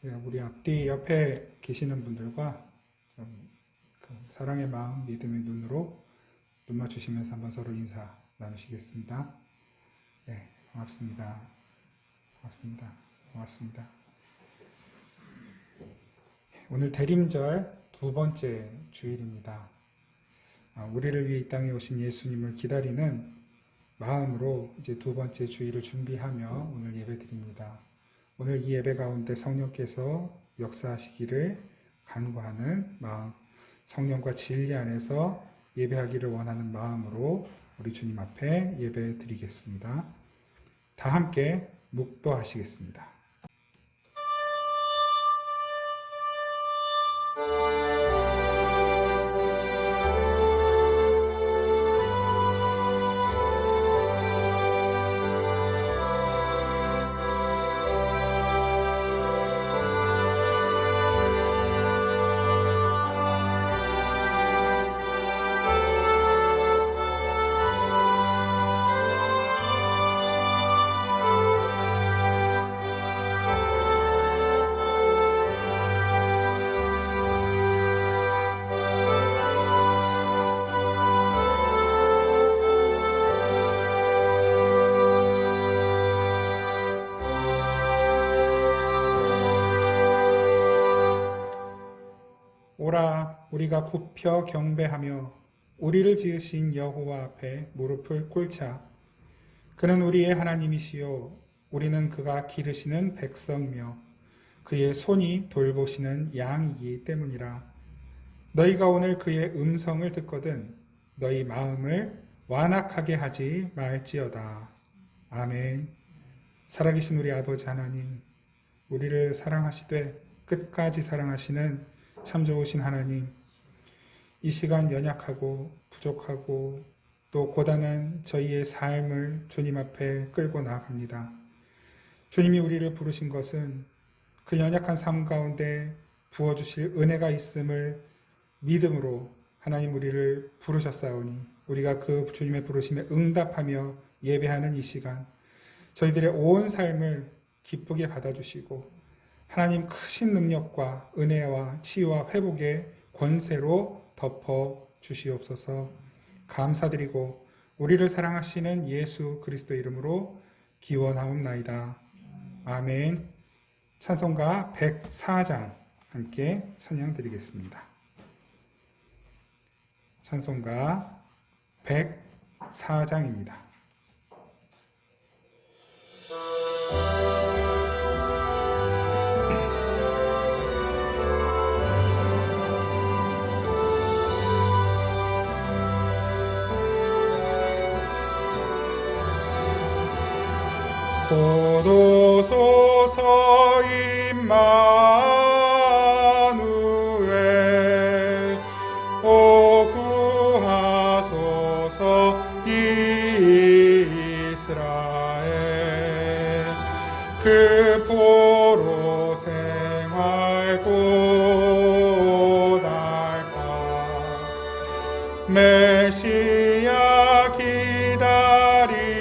우리 앞뒤 옆에 계시는 분들과 좀 사랑의 마음, 믿음의 눈으로 눈 맞추시면서 한번 서로 인사 나누시겠습니다. 네, 고맙습니다. 고맙습니다. 고맙습니다. 오늘 대림절 두 번째 주일입니다. 우리를 위해 이 땅에 오신 예수님을 기다리는 마음으로 이제 두 번째 주일을 준비하며 오늘 예배 드립니다. 오늘 이 예배 가운데 성령께서 역사하시기를 간구하는 마음, 성령과 진리 안에서 예배하기를 원하는 마음으로 우리 주님 앞에 예배 드리겠습니다. 다 함께 묵도하시겠습니다. 오라 우리가 굽혀 경배하며 우리를 지으신 여호와 앞에 무릎을 꿇자. 그는 우리의 하나님이시요 우리는 그가 기르시는 백성이며 그의 손이 돌보시는 양이기 때문이라. 너희가 오늘 그의 음성을 듣거든 너희 마음을 완악하게 하지 말지어다. 아멘. 살아계신 우리 아버지 하나님, 우리를 사랑하시되 끝까지 사랑하시는 참 좋으신 하나님, 이 시간 연약하고 부족하고 또 고단한 저희의 삶을 주님 앞에 끌고 나아갑니다. 주님이 우리를 부르신 것은 그 연약한 삶 가운데 부어주실 은혜가 있음을 믿음으로 하나님 우리를 부르셨사오니 우리가 그 주님의 부르심에 응답하며 예배하는 이 시간, 저희들의 온 삶을 기쁘게 받아주시고 하나님 크신 능력과 은혜와 치유와 회복의 권세로 덮어 주시옵소서. 감사드리고 우리를 사랑하시는 예수 그리스도 이름으로 기원하옵나이다. 아멘. 찬송가 104장 함께 찬양드리겠습니다. 찬송가 104장입니다. 오도소서 임마누엘 오 구하소서 이스라엘 그 포로 생활 고달파 메시아 기다리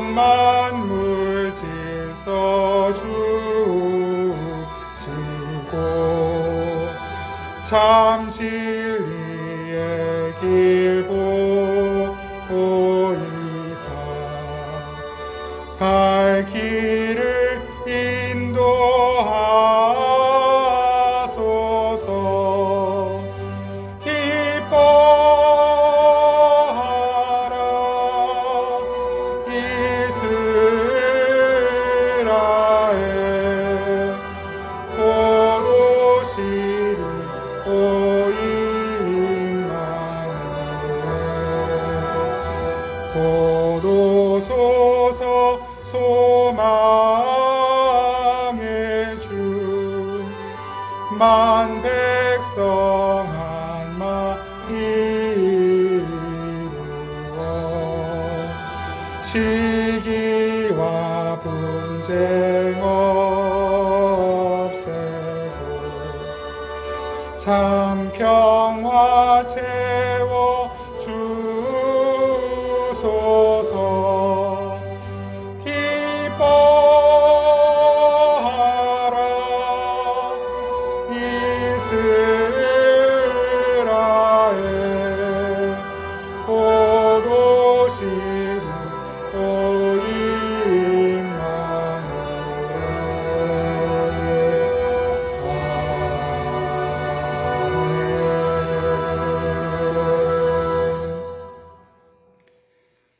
만물 질서 주시고 참 진리의 길 보이사 갈 길을 인도하소서. 천만 백성 한마 이루어 시기와 분쟁 없애고 참 평화 채워 주소서. 기뻐하라 이스라엘 곧 오시는 또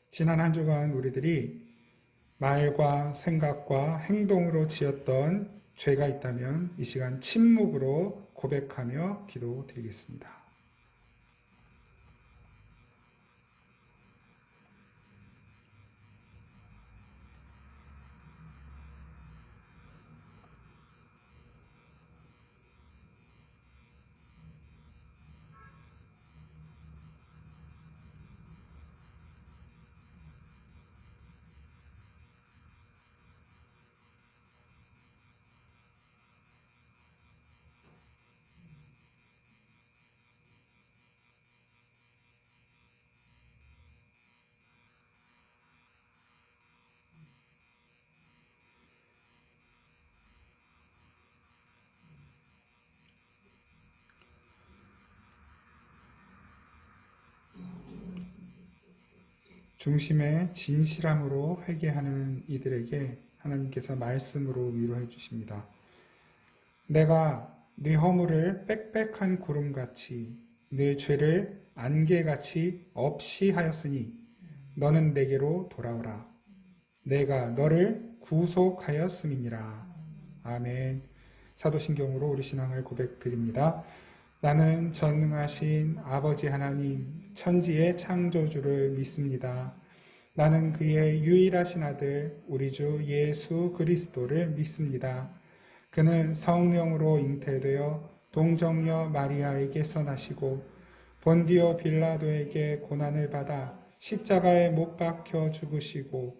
지난 한 주간 우리들이 말과 생각과 행동으로 지었던 죄가 있다면 이 시간 침묵으로 고백하며 기도드리겠습니다. 중심의 진실함으로 회개하는 이들에게 하나님께서 말씀으로 위로해 주십니다. 내가 네 허물을 빽빽한 구름같이 네 죄를 안개같이 없이 하였으니 너는 내게로 돌아오라. 내가 너를 구속하였음이니라. 아멘. 사도신경으로 우리 신앙을 고백드립니다. 나는 전능하신 아버지 하나님 천지의 창조주를 믿습니다. 나는 그의 유일하신 아들 우리 주 예수 그리스도를 믿습니다. 그는 성령으로 잉태되어 동정녀 마리아에게서 나시고 본디오 빌라도에게 고난을 받아 십자가에 못 박혀 죽으시고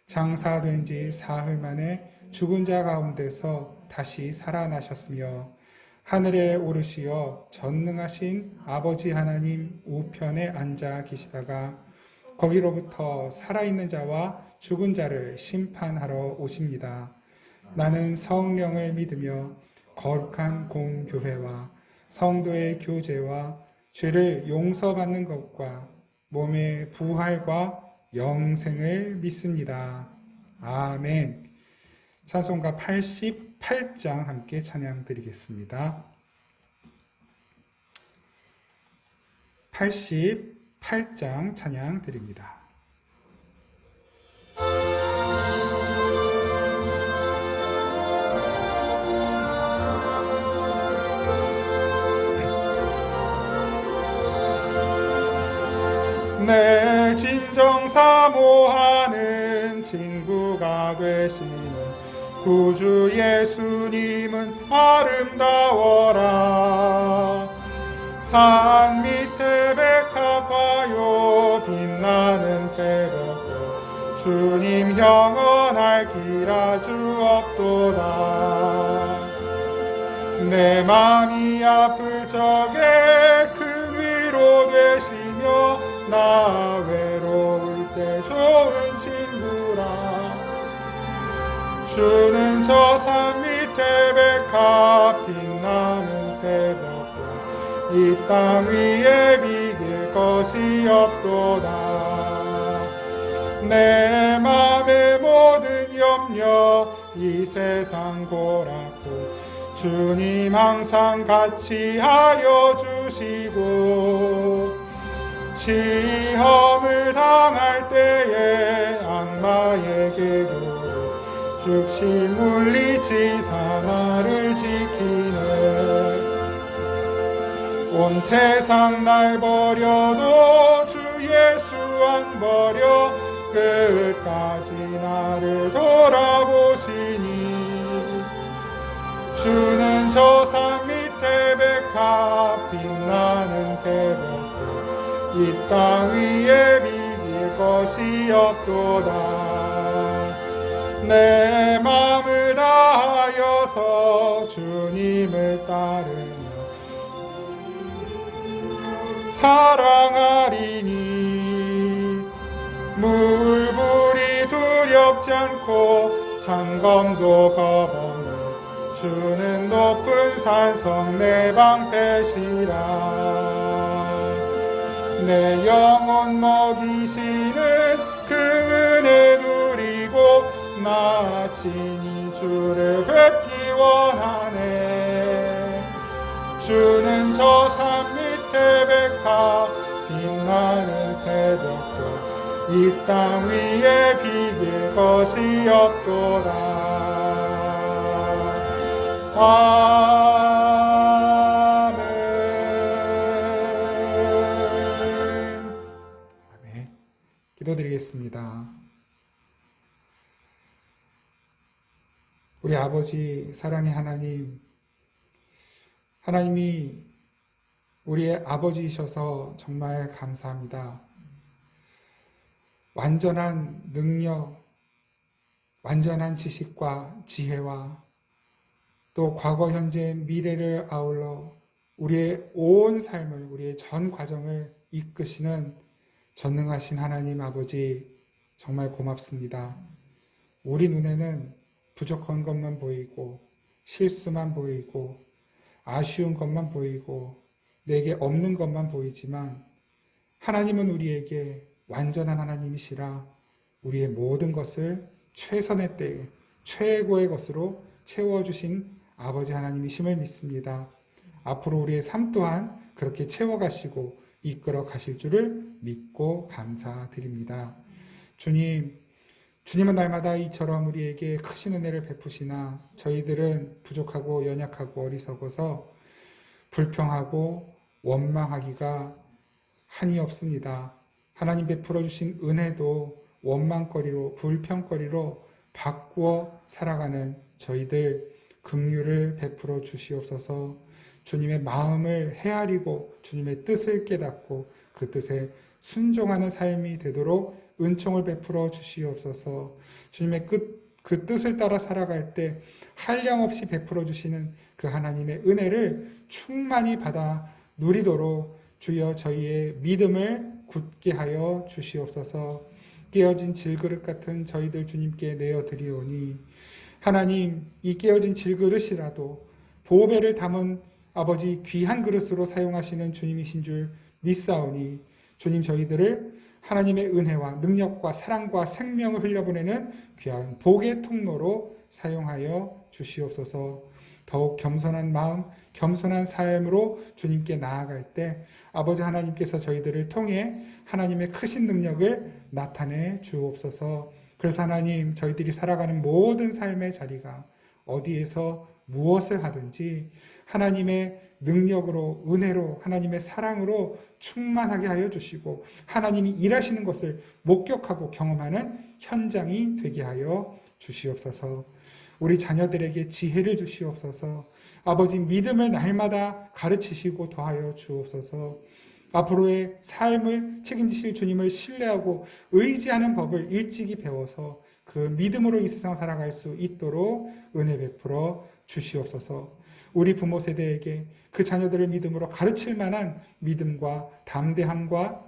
장사된 지 사흘 만에 죽은 자 가운데서 다시 살아나셨으며 하늘에 오르시어 전능하신 아버지 하나님 우편에 앉아 계시다가 거기로부터 살아있는 자와 죽은 자를 심판하러 오십니다. 나는 성령을 믿으며 거룩한 공교회와 성도의 교제와 죄를 용서받는 것과 몸의 부활과 영생을 믿습니다. 아멘. 찬송가 88장 함께 찬양 드리겠습니다. 88장 찬양 드립니다. 내 진정 사모하는 친구가 되시는 구주 예수님은 아름다워라. 산 밑에 백합화요 빛나는 새벽별 주님 영원할 길 아주 없도다. 내 맘이 아플 적에 큰 위로 되시며 나 외로울 때 좋은 친구라. 주는 저 산 밑에 백합 빛나는 새벽별 이 땅 위에 비길 것이 없도다. 내 맘의 모든 염려 이 세상 고라고 주님 항상 같이 하여 주시고 시험을 당할 때에 악마의 계교로 즉시 물리치사 나를 지키네. 온 세상 날 버려도 주 예수 안 버려 끝까지 나를 돌아보시니 주는 저 산 밑 이 땅 위에 비길 것이 없도다. 내 마음을 다하여서 주님을 따르며 사랑하리니 물불이 두렵지 않고 장검도 겁없는 주는 높은 산성 내 방패시라. 내 영혼 먹이시는 그 은혜 누리고 나 친히 주를 뵙기 원하네. 주는 저 산 밑에 백화 빛나는 새벽도 이 땅 위에 비길 것이 없도다. 아멘. 아멘. 기도드리겠습니다. 우리 아버지 사랑의 하나님, 하나님이 우리의 아버지이셔서 정말 감사합니다. 완전한 능력, 완전한 지식과 지혜와 또 과거, 현재, 미래를 아울러 우리의 온 삶을, 우리의 전 과정을 이끄시는 전능하신 하나님 아버지, 정말 고맙습니다. 우리 눈에는 부족한 것만 보이고 실수만 보이고 아쉬운 것만 보이고 내게 없는 것만 보이지만 하나님은 우리에게 완전한 하나님이시라 우리의 모든 것을 최선의 때에 최고의 것으로 채워주신 아버지 하나님이심을 믿습니다. 앞으로 우리의 삶 또한 그렇게 채워가시고 이끌어 가실 줄을 믿고 감사드립니다. 주님은 날마다 이처럼 우리에게 크신 은혜를 베푸시나 저희들은 부족하고 연약하고 어리석어서 불평하고 원망하기가 한이 없습니다. 하나님 베풀어 주신 은혜도 원망거리로 불평거리로 바꾸어 살아가는 저희들 긍휼을 베풀어 주시옵소서. 주님의 마음을 헤아리고 주님의 뜻을 깨닫고 그 뜻에 순종하는 삶이 되도록 은총을 베풀어 주시옵소서. 주님의 그 뜻을 따라 살아갈 때 한량없이 베풀어 주시는 그 하나님의 은혜를 충만히 받아 누리도록 주여 저희의 믿음을 굳게 하여 주시옵소서. 깨어진 질그릇 같은 저희들 주님께 내어드리오니 하나님, 이 깨어진 질그릇이라도 보배를 담은 아버지 귀한 그릇으로 사용하시는 주님이신 줄 믿사오니 주님, 저희들을 하나님의 은혜와 능력과 사랑과 생명을 흘려보내는 귀한 복의 통로로 사용하여 주시옵소서. 더욱 겸손한 마음, 겸손한 삶으로 주님께 나아갈 때 아버지 하나님께서 저희들을 통해 하나님의 크신 능력을 나타내 주옵소서. 그래서 하나님, 저희들이 살아가는 모든 삶의 자리가 어디에서 무엇을 하든지 하나님의 능력으로, 은혜로, 하나님의 사랑으로 충만하게 하여 주시고 하나님이 일하시는 것을 목격하고 경험하는 현장이 되게 하여 주시옵소서. 우리 자녀들에게 지혜를 주시옵소서. 아버지, 믿음을 날마다 가르치시고 더하여 주옵소서. 앞으로의 삶을 책임지실 주님을 신뢰하고 의지하는 법을 일찍이 배워서 그 믿음으로 이 세상 살아갈 수 있도록 은혜 베풀어 주시옵소서. 우리 부모 세대에게 그 자녀들을 믿음으로 가르칠 만한 믿음과 담대함과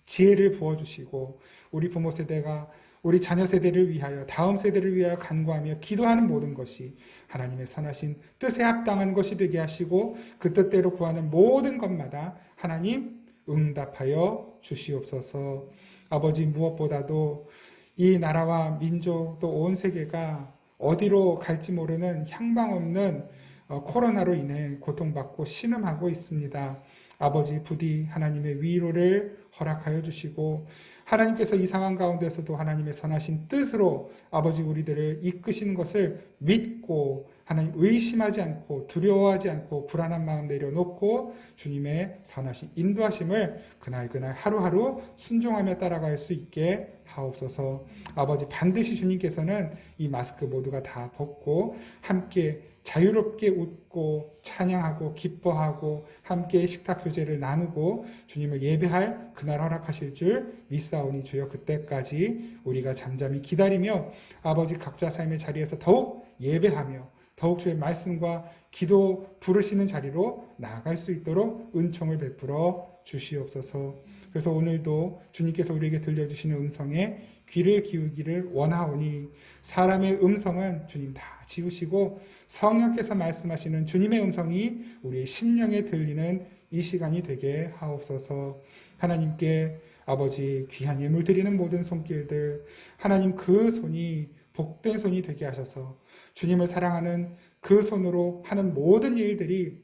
지혜를 부어주시고 우리 부모 세대가 우리 자녀 세대를 위하여 다음 세대를 위하여 간구하며 기도하는 모든 것이 하나님의 선하신 뜻에 합당한 것이 되게 하시고 그 뜻대로 구하는 모든 것마다 하나님 응답하여 주시옵소서. 아버지, 무엇보다도 이 나라와 민족 또 온 세계가 어디로 갈지 모르는 향방 없는 코로나로 인해 고통받고 신음하고 있습니다. 아버지, 부디 하나님의 위로를 허락하여 주시고 하나님께서 이 상황 가운데서도 하나님의 선하신 뜻으로 아버지 우리들을 이끄시는 것을 믿고 하나님 의심하지 않고 두려워하지 않고 불안한 마음 내려놓고 주님의 선하신 인도하심을 그날 하루하루 순종하며 따라갈 수 있게 하옵소서. 아버지, 반드시 주님께서는 이 마스크 모두가 다 벗고 함께 자유롭게 웃고 찬양하고 기뻐하고 함께 식탁 교제를 나누고 주님을 예배할 그날 허락하실 줄 믿사오니 주여 그때까지 우리가 잠잠히 기다리며 아버지 각자 삶의 자리에서 더욱 예배하며 더욱 주의 말씀과 기도 부르시는 자리로 나아갈 수 있도록 은총을 베풀어 주시옵소서. 그래서 오늘도 주님께서 우리에게 들려주시는 음성에 귀를 기울기를 원하오니 사람의 음성은 주님 다 지우시고 성령께서 말씀하시는 주님의 음성이 우리의 심령에 들리는 이 시간이 되게 하옵소서. 하나님께 아버지 귀한 예물 드리는 모든 손길들 하나님 그 손이 복된 손이 되게 하셔서 주님을 사랑하는 그 손으로 하는 모든 일들이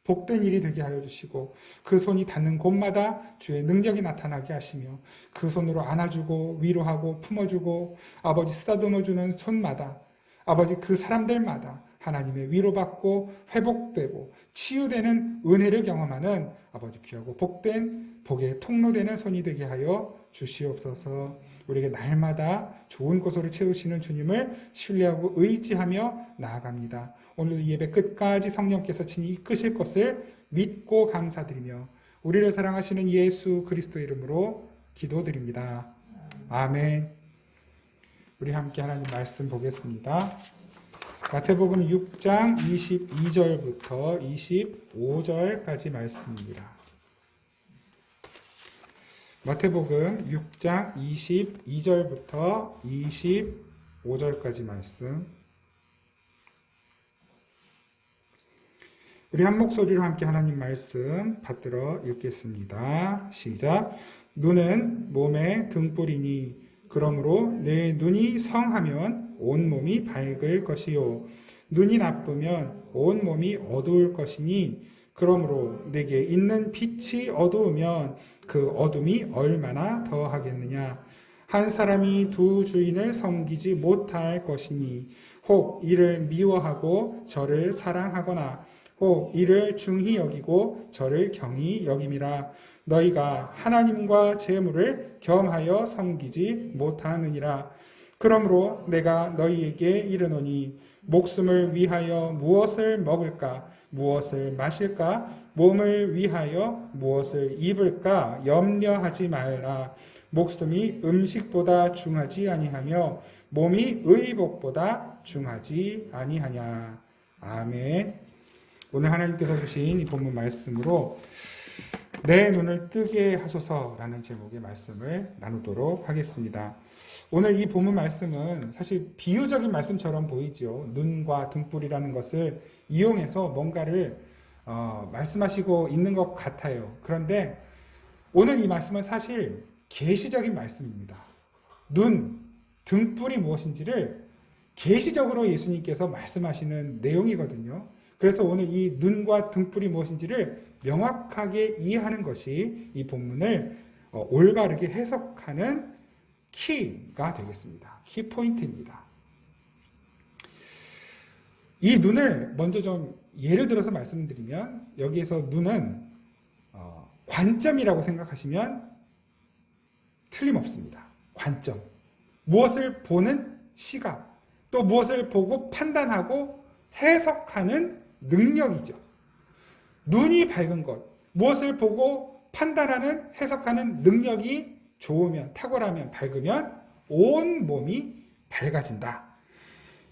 복된 일이 되게 하여 주시고 그 손이 닿는 곳마다 주의 능력이 나타나게 하시며 그 손으로 안아주고 위로하고 품어주고 아버지 쓰다듬어주는 손마다 아버지 그 사람들마다 하나님의 위로받고 회복되고 치유되는 은혜를 경험하는 아버지 귀하고 복된 복의 통로되는 손이 되게 하여 주시옵소서. 우리에게 날마다 좋은 곳으로 채우시는 주님을 신뢰하고 의지하며 나아갑니다. 오늘 예배 끝까지 성령께서 친히 이끄실 것을 믿고 감사드리며 우리를 사랑하시는 예수 그리스도의 이름으로 기도드립니다. 아멘. 우리 함께 하나님 말씀 보겠습니다. 마태복음 6장 22절부터 25절까지 말씀입니다. 마태복음 6장 22절부터 25절까지 말씀. 우리 한 목소리로 함께 하나님 말씀 받들어 읽겠습니다. 시작. 눈은 몸의 등불이니 그러므로 내 눈이 성하면 온 몸이 밝을 것이요 눈이 나쁘면 온 몸이 어두울 것이니 그러므로 내게 있는 빛이 어두우면 그 어둠이 얼마나 더하겠느냐. 한 사람이 두 주인을 섬기지 못할 것이니 혹 이를 미워하고 저를 사랑하거나 혹 이를 중히 여기고 저를 경히 여김이라. 너희가 하나님과 재물을 겸하여 섬기지 못하느니라. 그러므로 내가 너희에게 이르노니 목숨을 위하여 무엇을 먹을까 무엇을 마실까 몸을 위하여 무엇을 입을까 염려하지 말라. 목숨이 음식보다 중하지 아니하며 몸이 의복보다 중하지 아니하냐. 아멘. 오늘 하나님께서 주신 이 본문 말씀으로 내 눈을 뜨게 하소서라는 제목의 말씀을 나누도록 하겠습니다. 오늘 이 본문 말씀은 사실 비유적인 말씀처럼 보이죠. 눈과 등불이라는 것을 이용해서 뭔가를 말씀하시고 있는 것 같아요. 그런데 오늘 이 말씀은 사실 계시적인 말씀입니다. 눈, 등불이 무엇인지를 계시적으로 예수님께서 말씀하시는 내용이거든요. 그래서 오늘 이 눈과 등불이 무엇인지를 명확하게 이해하는 것이 이 본문을 올바르게 해석하는 키가 되겠습니다. 키포인트입니다. 이 눈을 먼저 좀 예를 들어서 말씀드리면 여기에서 눈은 관점이라고 생각하시면 틀림없습니다. 관점. 무엇을 보는 시각, 또 무엇을 보고 판단하고 해석하는 능력이죠. 눈이 밝은 것, 무엇을 보고 판단하는 해석하는 능력이 좋으면, 탁월하면, 밝으면 온 몸이 밝아진다.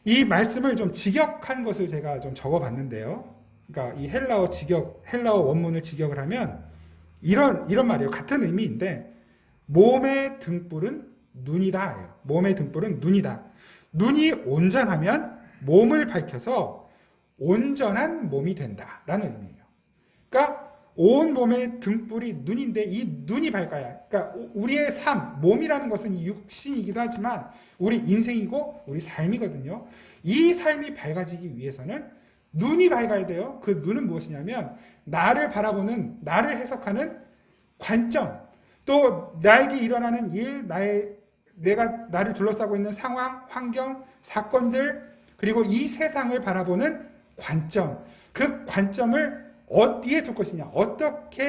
이 말씀을 좀 직역한 것을 제가 좀 적어봤는데요. 그러니까 이 헬라어 원문을 직역을 하면 이런 말이에요. 같은 의미인데 몸의 등불은 눈이다. 몸의 등불은 눈이다. 눈이 온전하면 몸을 밝혀서 온전한 몸이 된다라는 의미예요. 그러니까 온 몸의 등불이 눈인데 이 눈이 밝아야, 그러니까 우리의 삶, 몸이라는 것은 육신이기도 하지만 우리 인생이고 우리 삶이거든요. 이 삶이 밝아지기 위해서는 눈이 밝아야 돼요. 그 눈은 무엇이냐면 나를 바라보는, 나를 해석하는 관점, 또 나에게 일어나는 일, 나를 둘러싸고 있는 상황, 환경, 사건들, 그리고 이 세상을 바라보는 관점, 그 관점을 어디에 둘 것이냐, 어떻게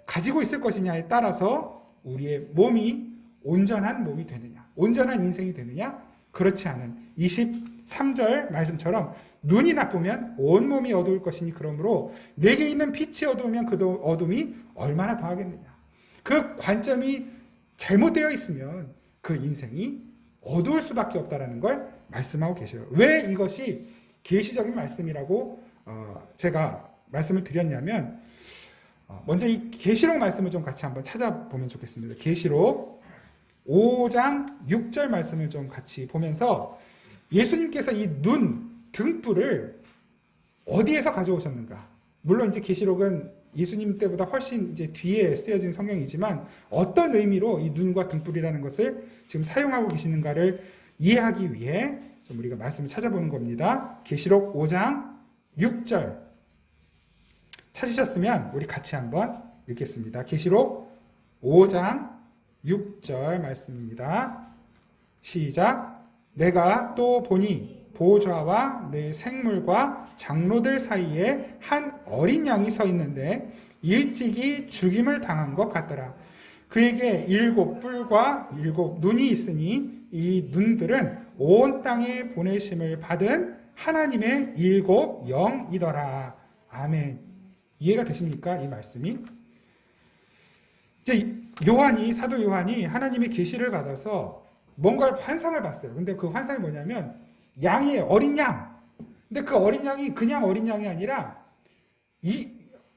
가지고 있을 것이냐에 따라서 우리의 몸이 온전한 몸이 되느냐, 온전한 인생이 되느냐, 그렇지 않은 23절 말씀처럼 눈이 나쁘면 온몸이 어두울 것이니 그러므로 내게 있는 빛이 어두우면 그 어둠이 얼마나 더하겠느냐. 그 관점이 잘못되어 있으면 그 인생이 어두울 수밖에 없다라는 걸 말씀하고 계셔요. 왜 이것이 계시적인 말씀이라고 제가 말씀을 드렸냐면, 먼저 이 계시록 말씀을 좀 같이 한번 찾아보면 좋겠습니다. 계시록 5장 6절 말씀을 좀 같이 보면서 예수님께서 이 눈, 등불을 어디에서 가져오셨는가? 물론 이제 계시록은 예수님 때보다 훨씬 이제 뒤에 쓰여진 성경이지만 어떤 의미로 이 눈과 등불이라는 것을 지금 사용하고 계시는가를 이해하기 위해 좀 우리가 말씀을 찾아보는 겁니다. 계시록 5장 6절 찾으셨으면 우리 같이 한번 읽겠습니다. 계시록 5장 6절 말씀입니다. 시작. 내가 또 보니 보좌와 내 생물과 장로들 사이에 한 어린 양이 서 있는데 일찍이 죽임을 당한 것 같더라. 그에게 7 뿔과 7 눈이 있으니 이 눈들은 온 땅에 보내심을 받은 하나님의 7 영이더라. 아멘. 이해가 되십니까? 이 말씀이? 이제 사도 요한이 하나님의 계시를 받아서 뭔가 환상을 봤어요. 근데 그 환상이 뭐냐면 양이에요. 어린 양. 근데 그 어린 양이 그냥 어린 양이 아니라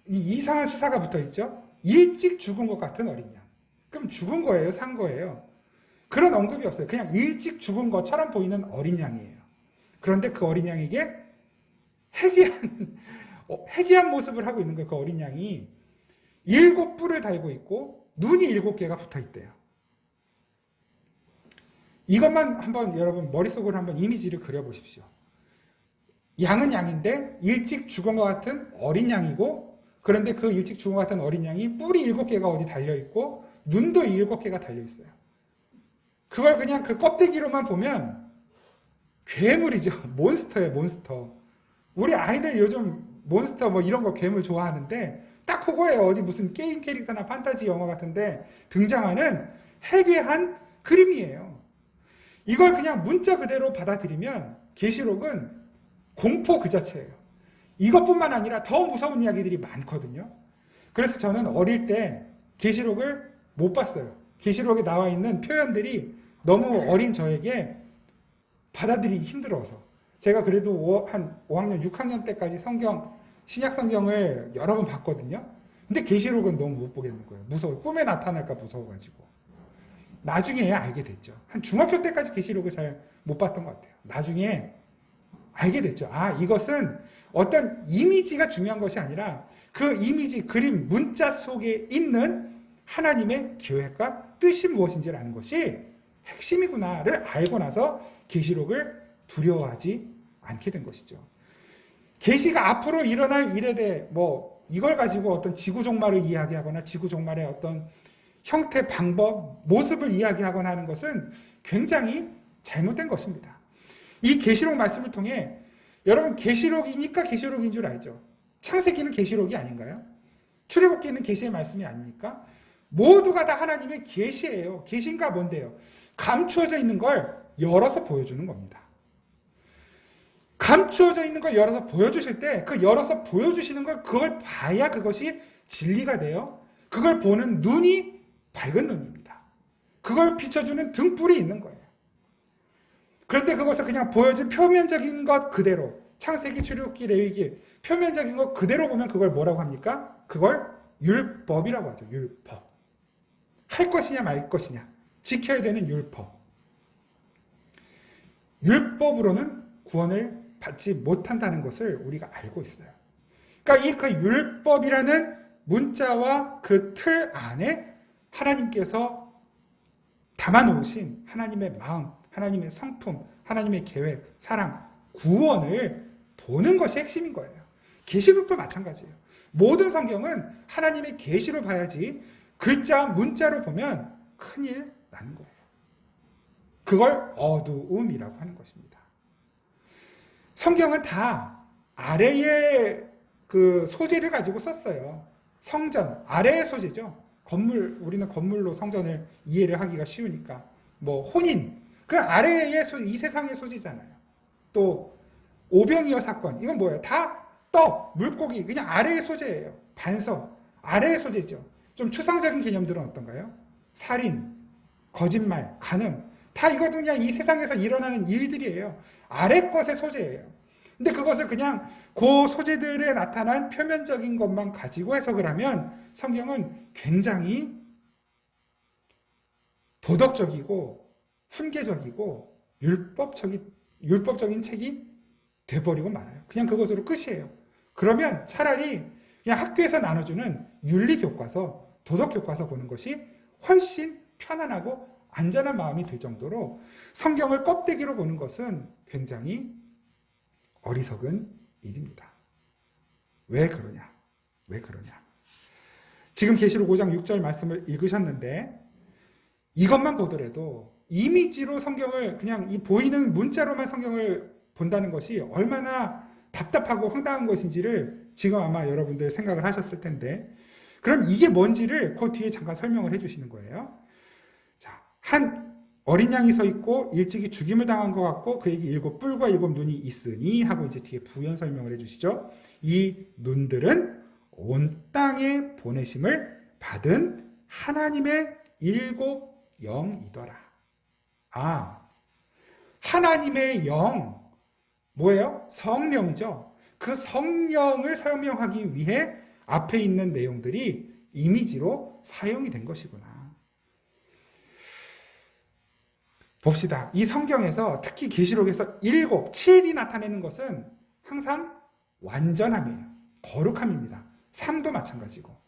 이상한 수사가 붙어 있죠. 일찍 죽은 것 같은 어린 양. 그럼 죽은 거예요? 산 거예요? 그런 언급이 없어요. 그냥 일찍 죽은 것처럼 보이는 어린 양이에요. 그런데 그 어린 양에게 해괴한 모습을 하고 있는 거예요. 그 어린 양이 7 뿔을 달고 있고 눈이 7개가 붙어 있대요. 이것만 한번 여러분 머릿속으로 한번 이미지를 그려보십시오. 양은 양인데 일찍 죽은 것 같은 어린 양이고, 그런데 그 일찍 죽은 것 같은 어린 양이 뿔이 7개가 어디 달려있고 눈도 7개가 달려있어요. 그걸 그냥 그 껍데기로만 보면 괴물이죠. 몬스터예요, 몬스터. 우리 아이들 요즘 몬스터 뭐 이런 거 괴물 좋아하는데 딱 그거예요. 어디 무슨 게임 캐릭터나 판타지 영화 같은데 등장하는 해괴한 그림이에요. 이걸 그냥 문자 그대로 받아들이면 계시록은 공포 그 자체예요. 이것뿐만 아니라 더 무서운 이야기들이 많거든요. 그래서 저는 어릴 때 계시록을 못 봤어요. 계시록에 나와 있는 표현들이 너무 어린 저에게 받아들이기 힘들어서. 제가 그래도 한 5학년, 6학년 때까지 신약 성경을 여러 번 봤거든요. 근데 계시록은 너무 못 보겠는 거예요. 무서워. 꿈에 나타날까 무서워가지고. 나중에 알게 됐죠. 한 중학교 때까지 계시록을 잘 못 봤던 것 같아요. 나중에 알게 됐죠. 이것은 어떤 이미지가 중요한 것이 아니라 그 이미지, 그림, 문자 속에 있는 하나님의 계획과 뜻이 무엇인지를 아는 것이 핵심이구나를 알고 나서 계시록을 두려워하지 않게 된 것이죠. 계시가 앞으로 일어날 일에 대해 이걸 가지고 어떤 지구 종말을 이야기하거나 지구 종말의 어떤 형태, 방법, 모습을 이야기하거나 하는 것은 굉장히 잘못된 것입니다. 이 계시록 말씀을 통해 여러분 계시록이니까 계시록인 줄 알죠. 창세기는 계시록이 아닌가요? 출애굽기는 계시의 말씀이 아닙니까? 모두가 다 하나님의 계시예요. 계시인가 뭔데요? 감추어져 있는 걸 열어서 보여주는 겁니다. 감추어져 있는 걸 열어서 보여주실 때 그 열어서 보여주시는 걸 그걸 봐야 그것이 진리가 돼요. 그걸 보는 눈이 밝은 눈입니다. 그걸 비춰주는 등불이 있는 거예요. 그런데 그것을 그냥 보여준 표면적인 것 그대로, 창세기, 출애굽기, 레위기 표면적인 것 그대로 보면 그걸 뭐라고 합니까? 그걸 율법이라고 하죠. 율법. 할 것이냐 말 것이냐 지켜야 되는 율법. 율법으로는 구원을 받지 못한다는 것을 우리가 알고 있어요. 그러니까 그 율법이라는 문자와 그 틀 안에 하나님께서 담아놓으신 하나님의 마음, 하나님의 성품, 하나님의 계획, 사랑, 구원을 보는 것이 핵심인 거예요. 계시록도 마찬가지예요. 모든 성경은 하나님의 계시로 봐야지 글자, 문자로 보면 큰일 나는 거예요. 그걸 어두움이라고 하는 것입니다. 성경은 다 아래의 그 소재를 가지고 썼어요. 성전, 아래의 소재죠. 우리는 건물로 성전을 이해를 하기가 쉬우니까. 혼인, 그 아래의 이 세상의 소재잖아요. 또 오병이어 사건, 이건 뭐예요? 다 떡, 물고기, 그냥 아래의 소재예요. 반석, 아래의 소재죠. 좀 추상적인 개념들은 어떤가요? 살인, 거짓말, 간음, 다 이것도 그냥 이 세상에서 일어나는 일들이에요. 아래 것의 소재예요. 근데 그것을 그냥 그 소재들에 나타난 표면적인 것만 가지고 해석을 하면 성경은 굉장히 도덕적이고 훈계적이고 율법적인 책이 돼버리고 말아요. 그냥 그것으로 끝이에요. 그러면 차라리 그냥 학교에서 나눠주는 윤리교과서, 도덕교과서 보는 것이 훨씬 편안하고 안전한 마음이 들 정도로 성경을 껍데기로 보는 것은 굉장히 어리석은 일입니다. 왜 그러냐? 왜 그러냐? 지금 계시록 5장 6절 말씀을 읽으셨는데 이것만 보더라도 이미지로 성경을 그냥 이 보이는 문자로만 성경을 본다는 것이 얼마나 답답하고 황당한 것인지를 지금 아마 여러분들 생각을 하셨을 텐데 그럼 이게 뭔지를 그 뒤에 잠깐 설명을 해주시는 거예요. 자, 한 어린 양이 서 있고 일찍이 죽임을 당한 것 같고 그에게 7 뿔과 7 눈이 있으니 하고 이제 뒤에 부연 설명을 해주시죠. 이 눈들은 온 땅에 보내심을 받은 하나님의 7 영이더라. 아, 하나님의 영, 뭐예요? 성령이죠. 그 성령을 설명하기 위해 앞에 있는 내용들이 이미지로 사용이 된 것이구나. 봅시다. 이 성경에서 특히 계시록에서 7, 7이 나타내는 것은 항상 완전함이에요. 거룩함입니다. 3도 마찬가지고.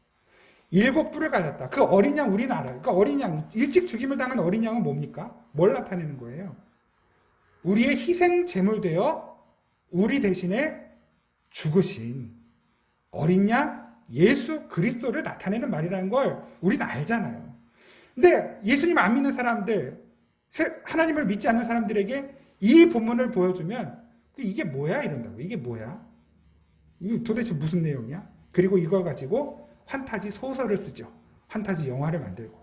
7 뿔을 가졌다. 그 어린 양 우리는 알아요. 그 어린 양, 일찍 죽임을 당한 어린 양은 뭡니까? 뭘 나타내는 거예요? 우리의 희생 제물 되어 우리 대신에 죽으신 어린 양 예수 그리스도를 나타내는 말이라는 걸 우리는 알잖아요. 근데 예수님 안 믿는 사람들, 하나님을 믿지 않는 사람들에게 이 본문을 보여주면 이게 뭐야? 이런다고. 이게 뭐야? 이게 도대체 무슨 내용이야? 그리고 이걸 가지고 판타지 소설을 쓰죠. 판타지 영화를 만들고.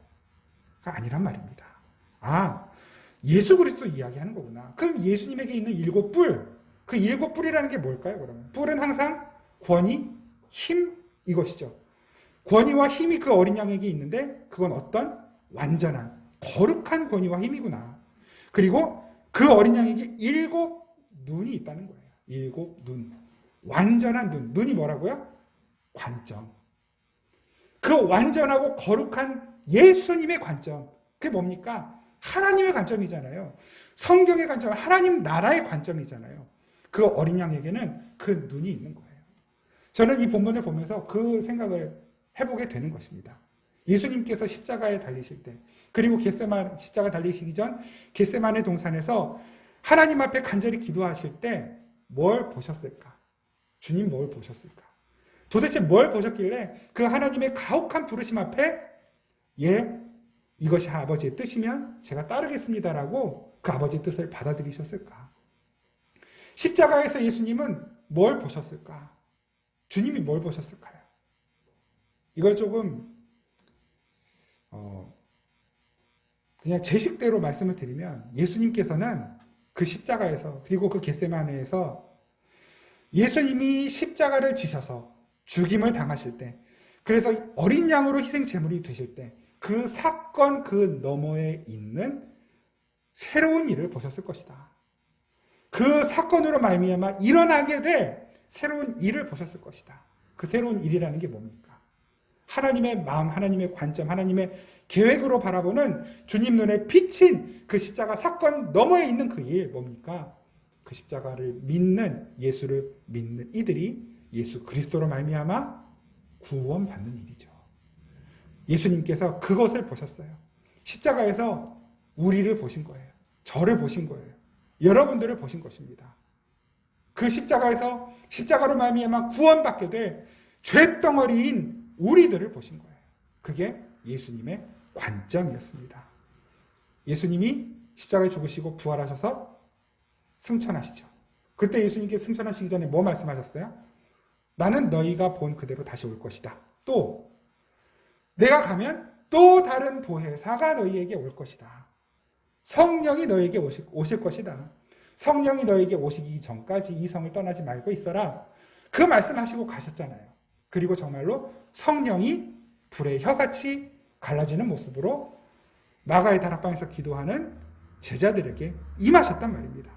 아니란 말입니다. 아, 예수 그리스도 이야기하는 거구나. 그럼 예수님에게 있는 7 뿔, 그 7 뿔이라는 게 뭘까요? 그러면 뿔은 항상 권위, 힘 이것이죠. 권위와 힘이 그 어린 양에게 있는데 그건 어떤 완전한 거룩한 권위와 힘이구나. 그리고 그 어린 양에게 7 눈이 있다는 거예요. 7 눈. 완전한 눈. 눈이 뭐라고요? 관점. 그 완전하고 거룩한 예수님의 관점. 그게 뭡니까? 하나님의 관점이잖아요. 성경의 관점, 하나님 나라의 관점이잖아요. 그 어린 양에게는 그 눈이 있는 거예요. 저는 이 본문을 보면서 그 생각을 해보게 되는 것입니다. 예수님께서 십자가에 달리실 때, 그리고 십자가 달리시기 전 겟세마네 동산에서 하나님 앞에 간절히 기도하실 때 뭘 보셨을까? 주님 뭘 보셨을까? 도대체 뭘 보셨길래 그 하나님의 가혹한 부르심 앞에 이것이 아버지의 뜻이면 제가 따르겠습니다라고 그 아버지의 뜻을 받아들이셨을까? 십자가에서 예수님은 뭘 보셨을까? 주님이 뭘 보셨을까요? 이걸 조금 그냥 제 식대로 말씀을 드리면 예수님께서는 그 십자가에서 그리고 그 겟세마네에서 예수님이 십자가를 지셔서 죽임을 당하실 때 그래서 어린 양으로 희생 제물이 되실 때 그 사건 그 너머에 있는 새로운 일을 보셨을 것이다. 그 사건으로 말미암아 일어나게 될 새로운 일을 보셨을 것이다. 그 새로운 일이라는 게 뭡니까? 하나님의 마음, 하나님의 관점, 하나님의 계획으로 바라보는 주님 눈에 비친 그 십자가 사건 너머에 있는 그 일 뭡니까? 그 십자가를 믿는 예수를 믿는 이들이 예수 그리스도로 말미암아 구원받는 일이죠. 예수님께서 그것을 보셨어요. 십자가에서 우리를 보신 거예요. 저를 보신 거예요. 여러분들을 보신 것입니다. 그 십자가에서 십자가로 말미암아 구원받게 될 죄덩어리인 우리들을 보신 거예요. 그게 예수님의 관점이었습니다. 예수님이 십자가에 죽으시고 부활하셔서 승천하시죠. 그때 예수님께 승천하시기 전에 뭐 말씀하셨어요? 나는 너희가 본 그대로 다시 올 것이다. 또 내가 가면 또 다른 보혜사가 너희에게 올 것이다. 성령이 너희에게 오실 것이다. 성령이 너에게 오시기 전까지 이 성을 떠나지 말고 있어라. 그 말씀하시고 가셨잖아요. 그리고 정말로 성령이 불의 혀같이 갈라지는 모습으로 마가의 다락방에서 기도하는 제자들에게 임하셨단 말입니다.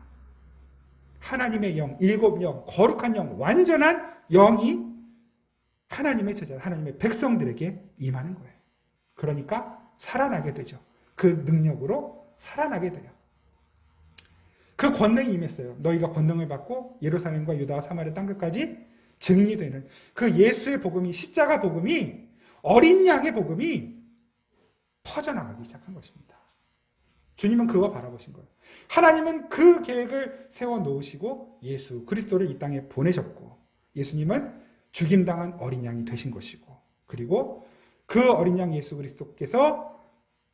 하나님의 영, 일곱 영, 거룩한 영, 완전한 영이 하나님의 제자, 하나님의 백성들에게 임하는 거예요. 그러니까 살아나게 되죠. 그 능력으로 살아나게 돼요. 그 권능이 임했어요. 너희가 권능을 받고 예루살렘과 유다와 사마리아 땅끝까지 증인이 되는 그 예수의 복음이, 십자가 복음이, 어린 양의 복음이 퍼져나가기 시작한 것입니다. 주님은 그거 바라보신 거예요. 하나님은 그 계획을 세워놓으시고 예수 그리스도를 이 땅에 보내셨고, 예수님은 죽임당한 어린 양이 되신 것이고, 그리고 그 어린 양 예수 그리스도께서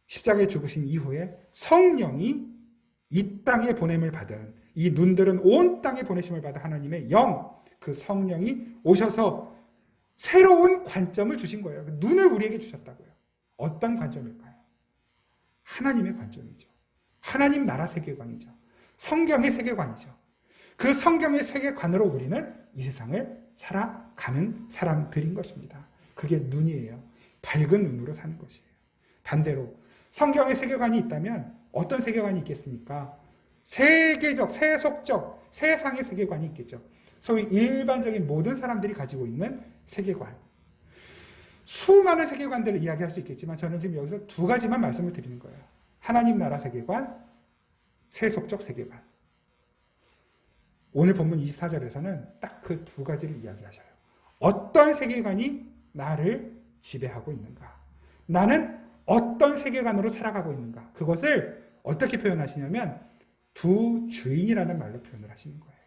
십자가에 죽으신 이후에 성령이 이 땅에 보냄을 받은, 이 눈들은 온 땅에 보내심을 받은 하나님의 영, 그 성령이 오셔서 새로운 관점을 주신 거예요. 눈을 우리에게 주셨다고요. 어떤 관점일까요? 하나님의 관점이죠. 하나님 나라 세계관이죠. 성경의 세계관이죠. 그 성경의 세계관으로 우리는 이 세상을 살아가는 사람들인 것입니다. 그게 눈이에요. 밝은 눈으로 사는 것이에요. 반대로 성경의 세계관이 있다면 어떤 세계관이 있겠습니까? 세계적, 세속적, 세상의 세계관이 있겠죠. 소위 일반적인 모든 사람들이 가지고 있는 세계관. 수많은 세계관들을 이야기할 수 있겠지만 저는 지금 여기서 두 가지만 말씀을 드리는 거예요. 하나님 나라 세계관, 세속적 세계관. 오늘 본문 24절에서는 딱 그 두 가지를 이야기하셔요. 어떤 세계관이 나를 지배하고 있는가? 나는 어떤 세계관으로 살아가고 있는가? 그것을 어떻게 표현하시냐면 두 주인이라는 말로 표현을 하시는 거예요.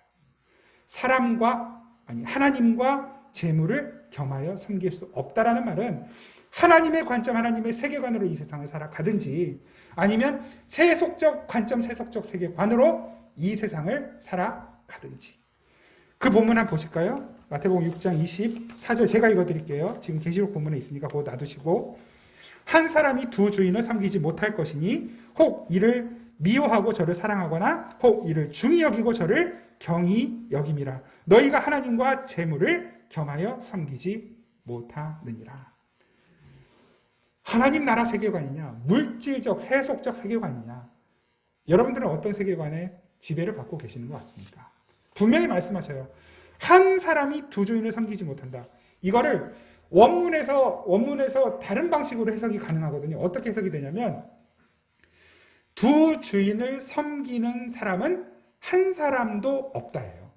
하나님과 재물을 겸하여 섬길 수 없다라는 말은 하나님의 관점, 하나님의 세계관으로 이 세상을 살아가든지 아니면 세속적 관점, 세속적 세계관으로 이 세상을 살아가든지. 그 본문 한번 보실까요? 마태복음 6장 24절 제가 읽어드릴게요. 지금 계시록 본문에 있으니까 그거 놔두시고, 한 사람이 두 주인을 섬기지 못할 것이니 혹 이를 미워하고 저를 사랑하거나 혹 이를 중히 여기고 저를 경히 여김이라. 너희가 하나님과 재물을 겸하여 섬기지 못하느니라. 하나님 나라 세계관이냐, 물질적 세속적 세계관이냐, 여러분들은 어떤 세계관에 지배를 받고 계시는 것 같습니까? 분명히 말씀하셔요. 한 사람이 두 주인을 섬기지 못한다. 이거를 원문에서 다른 방식으로 해석이 가능하거든요. 어떻게 해석이 되냐면 두 주인을 섬기는 사람은 한 사람도 없다예요.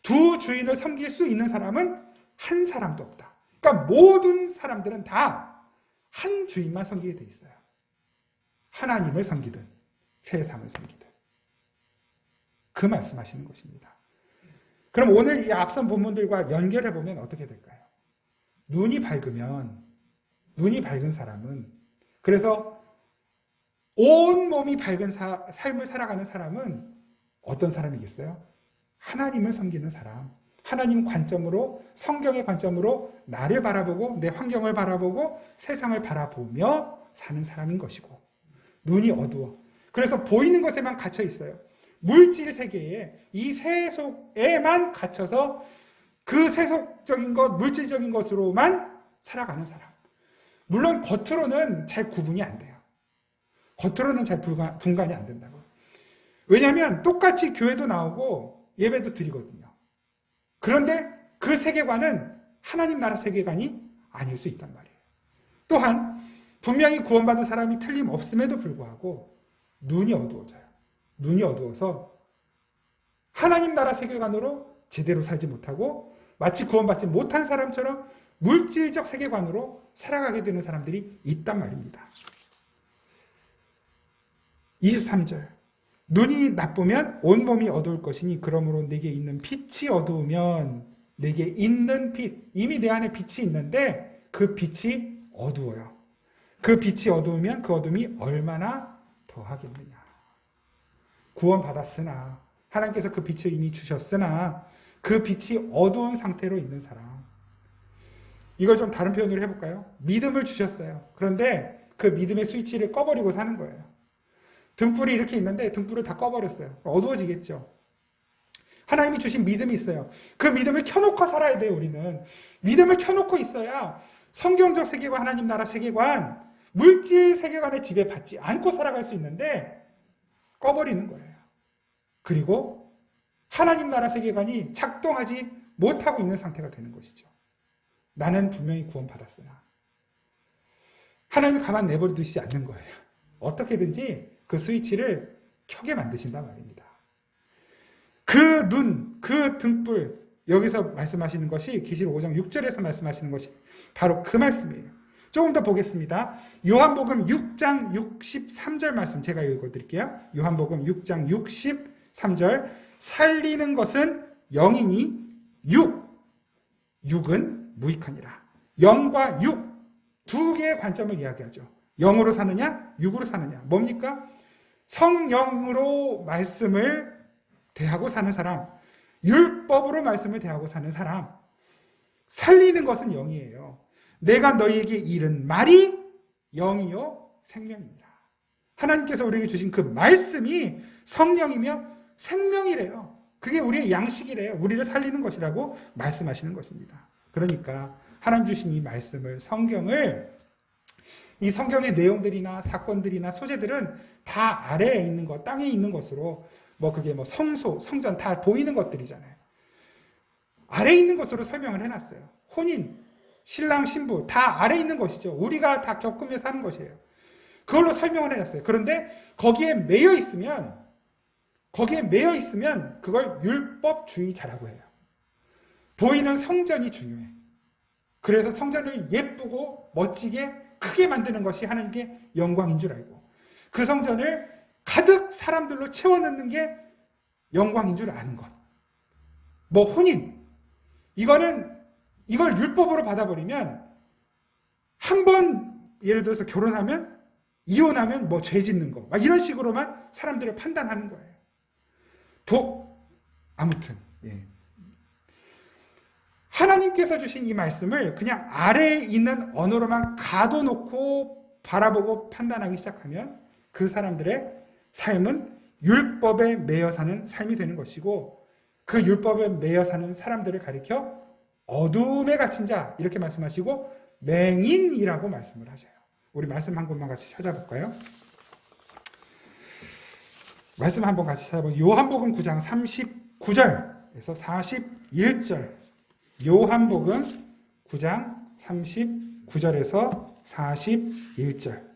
두 주인을 섬길 수 있는 사람은 한 사람도 없다. 그러니까 모든 사람들은 다 한 주인만 섬기게 돼 있어요. 하나님을 섬기든 세상을 섬기든. 그 말씀하시는 것입니다. 그럼 오늘 이 앞선 본문들과 연결해 보면 어떻게 될까요? 눈이 밝은 사람은, 그래서 온 몸이 밝은 삶을 살아가는 사람은 어떤 사람이겠어요? 하나님을 섬기는 사람. 하나님 관점으로, 성경의 관점으로 나를 바라보고 내 환경을 바라보고 세상을 바라보며 사는 사람인 것이고, 눈이 어두워. 그래서 보이는 것에만 갇혀 있어요. 물질 세계에, 이 세속에만 갇혀서 그 세속적인 것, 물질적인 것으로만 살아가는 사람. 물론 겉으로는 잘 구분이 안 돼요. 겉으로는 잘 분간이 안 된다고. 왜냐하면 똑같이 교회도 나오고 예배도 드리거든요. 그런데 그 세계관은 하나님 나라 세계관이 아닐 수 있단 말이에요. 또한 분명히 구원받은 사람이 틀림없음에도 불구하고 눈이 어두워져요. 눈이 어두워서 하나님 나라 세계관으로 제대로 살지 못하고 마치 구원받지 못한 사람처럼 물질적 세계관으로 살아가게 되는 사람들이 있단 말입니다. 23절. 눈이 나쁘면 온몸이 어두울 것이니 그러므로 내게 있는 빛이 어두우면 내게 있는 빛, 이미 내 안에 빛이 있는데 그 빛이 어두워요. 그 빛이 어두우면 그 어둠이 얼마나 더하겠느냐. 구원받았으나 하나님께서 그 빛을 이미 주셨으나 그 빛이 어두운 상태로 있는 사람. 이걸 좀 다른 표현으로 해볼까요? 믿음을 주셨어요. 그런데 그 믿음의 스위치를 꺼버리고 사는 거예요. 등불이 이렇게 있는데 등불을 다 꺼버렸어요. 어두워지겠죠. 하나님이 주신 믿음이 있어요. 그 믿음을 켜놓고 살아야 돼요, 우리는. 믿음을 켜놓고 있어야 성경적 세계관, 하나님 나라 세계관, 물질 세계관에 지배받지 않고 살아갈 수 있는데 꺼버리는 거예요. 그리고 하나님 나라 세계관이 작동하지 못하고 있는 상태가 되는 것이죠. 나는 분명히 구원받았으나 하나님이 가만 내버려 두시지 않는 거예요. 어떻게든지 그 스위치를 켜게 만드신단 말입니다. 그 눈, 그 등불, 여기서 말씀하시는 것이 계시록 5장 6절에서 말씀하시는 것이 바로 그 말씀이에요. 조금 더 보겠습니다. 요한복음 6장 63절 말씀 제가 읽어드릴게요. 요한복음 6장 63절 살리는 것은 영이니 육은 무익하니라. 영과 육 두 개의 관점을 이야기하죠. 영으로 사느냐 육으로 사느냐. 뭡니까? 성령으로 말씀을 대하고 사는 사람, 율법으로 말씀을 대하고 사는 사람, 살리는 것은 영이에요. 내가 너희에게 이른 말이 영이요 생명이니라. 하나님께서 우리에게 주신 그 말씀이 성령이며 생명이래요. 그게 우리의 양식이래요. 우리를 살리는 것이라고 말씀하시는 것입니다. 그러니까 하나님 주신 이 말씀을, 성경을, 이 성경의 내용들이나 사건들이나 소재들은 다 아래에 있는 것, 땅에 있는 것으로 그게 성소, 성전 다 보이는 것들이잖아요. 아래에 있는 것으로 설명을 해놨어요. 혼인, 신랑, 신부 다 아래에 있는 것이죠. 우리가 다 겪으며 사는 것이에요. 그걸로 설명을 해놨어요. 그런데 거기에 매여 있으면 그걸 율법주의자라고 해요. 보이는 성전이 중요해. 그래서 성전을 예쁘고 멋지게 크게 만드는 것이 하나님께 영광인 줄 알고 그 성전을 가득 사람들로 채워넣는 게 영광인 줄 아는 것. 혼인. 이걸 율법으로 받아버리면 한 번 예를 들어서 결혼하면 이혼하면 죄 짓는 거. 이런 식으로만 사람들을 판단하는 거예요. 아무튼 예. 하나님께서 주신 이 말씀을 그냥 아래에 있는 언어로만 가둬놓고 바라보고 판단하기 시작하면 그 사람들의 삶은 율법에 매여 사는 삶이 되는 것이고 그 율법에 매여 사는 사람들을 가리켜 어둠에 갇힌 자 이렇게 말씀하시고 맹인이라고 말씀을 하셔요. 우리 말씀 한 곳만 같이 찾아볼까요? 말씀 한번 같이 찾아보면 요한복음 9장 39절에서 41절 요한복음 9장 39절에서 41절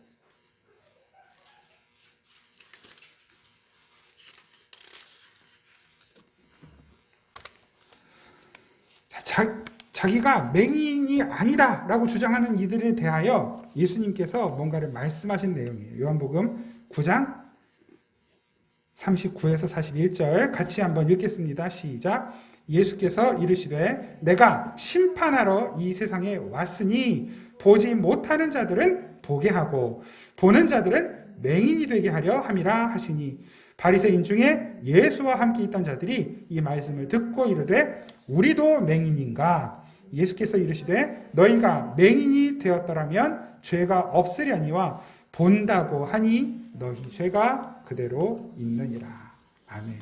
자기가 맹인이 아니다라고 주장하는 이들에 대하여 예수님께서 뭔가를 말씀하신 내용이에요. 요한복음 9장 39에서 41절 같이 한번 읽겠습니다. 시작. 예수께서 이르시되 내가 심판하러 이 세상에 왔으니 보지 못하는 자들은 보게 하고 보는 자들은 맹인이 되게 하려 함이라 하시니 바리새인 중에 예수와 함께 있던 자들이 이 말씀을 듣고 이르되 우리도 맹인인가? 예수께서 이르시되 너희가 맹인이 되었더라면 죄가 없으려니와 본다고 하니 너희 죄가 그대로 있느니라. 아멘.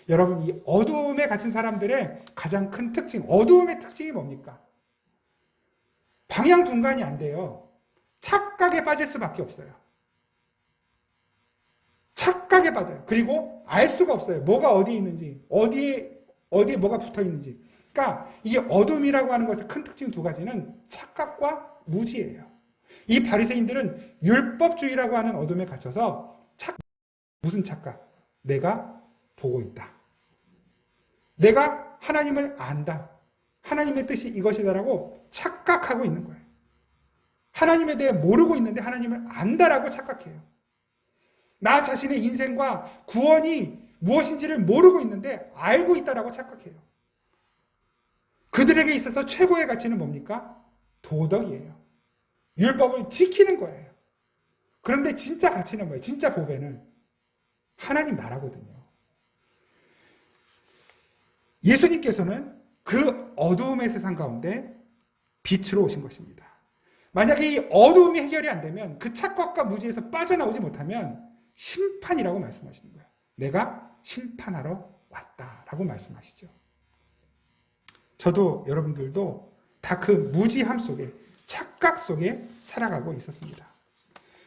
여러분, 이 어두움에 갇힌 사람들의 가장 큰 특징, 어두움의 특징이 뭡니까? 방향 분간이 안 돼요. 착각에 빠질 수밖에 없어요. 착각에 빠져요. 그리고 알 수가 없어요. 뭐가 어디에 있는지, 어디에 뭐가 붙어 있는지. 그러니까 이 어둠이라고 하는 것의 큰 특징 두 가지는 착각과 무지예요. 이 바리새인들은 율법주의라고 하는 어둠에 갇혀서 무슨 착각? 내가 보고 있다. 내가 하나님을 안다. 하나님의 뜻이 이것이다라고 착각하고 있는 거예요. 하나님에 대해 모르고 있는데 하나님을 안다라고 착각해요. 나 자신의 인생과 구원이 무엇인지를 모르고 있는데 알고 있다라고 착각해요. 그들에게 있어서 최고의 가치는 뭡니까? 도덕이에요. 율법을 지키는 거예요. 그런데 진짜 가치는 뭐예요? 진짜 보배는 하나님 나라거든요. 예수님께서는 그 어두움의 세상 가운데 빛으로 오신 것입니다. 만약에 이 어두움이 해결이 안 되면 그 착각과 무지에서 빠져나오지 못하면 심판이라고 말씀하시는 거예요. 내가 심판하러 왔다라고 말씀하시죠. 저도 여러분들도 다 그 무지함 속에, 착각 속에 살아가고 있었습니다.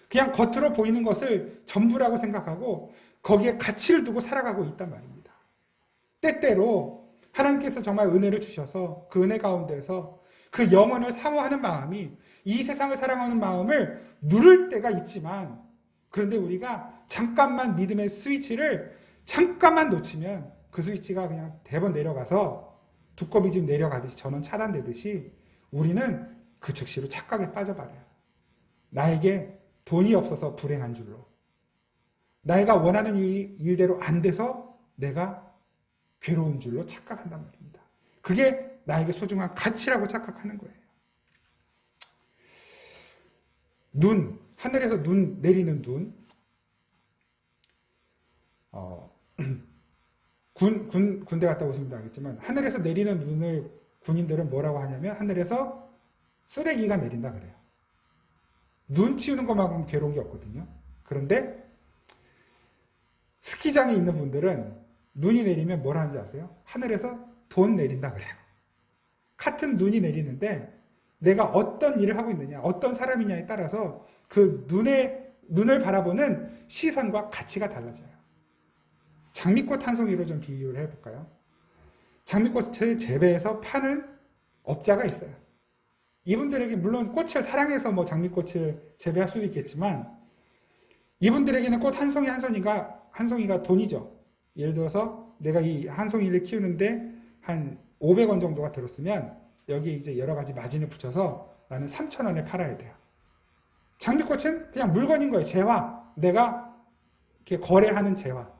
그냥 겉으로 보이는 것을 전부라고 생각하고 거기에 가치를 두고 살아가고 있단 말입니다. 때때로 하나님께서 정말 은혜를 주셔서 그 은혜 가운데서 그 영혼을 사모하는 마음이 이 세상을 사랑하는 마음을 누를 때가 있지만, 그런데 우리가 잠깐만 믿음의 스위치를 잠깐만 놓치면 그 스위치가 그냥 대번 내려가서 두꺼비 집 내려가듯이 전원 차단되듯이 우리는 그 즉시로 착각에 빠져버려요. 나에게 돈이 없어서 불행한 줄로, 내가 원하는 일대로 안 돼서 내가 괴로운 줄로 착각한단 말입니다. 그게 나에게 소중한 가치라고 착각하는 거예요. 눈, 하늘에서 눈 내리는 눈, 군대 갔다 오시면 알겠지만 하늘에서 내리는 눈을 군인들은 뭐라고 하냐면 하늘에서 쓰레기가 내린다 그래요. 눈 치우는 것만큼 괴로운 게 없거든요. 그런데 스키장에 있는 분들은 눈이 내리면 뭘 하는지 아세요? 하늘에서 돈 내린다 그래요. 같은 눈이 내리는데 내가 어떤 일을 하고 있느냐, 어떤 사람이냐에 따라서 그 눈을 바라보는 시선과 가치가 달라져요. 장미꽃 한 송이로 좀 비유를 해볼까요? 장미꽃을 재배해서 파는 업자가 있어요. 이분들에게 물론 꽃을 사랑해서 뭐 장미꽃을 재배할 수도 있겠지만 이분들에게는 꽃 한 송이 한 송이가 돈이죠. 예를 들어서 내가 이 한 송이를 키우는데 한 500원 정도가 들었으면 여기 이제 여러 가지 마진을 붙여서 나는 3,000원에 팔아야 돼요. 장미꽃은 그냥 물건인 거예요. 재화. 내가 이렇게 거래하는 재화.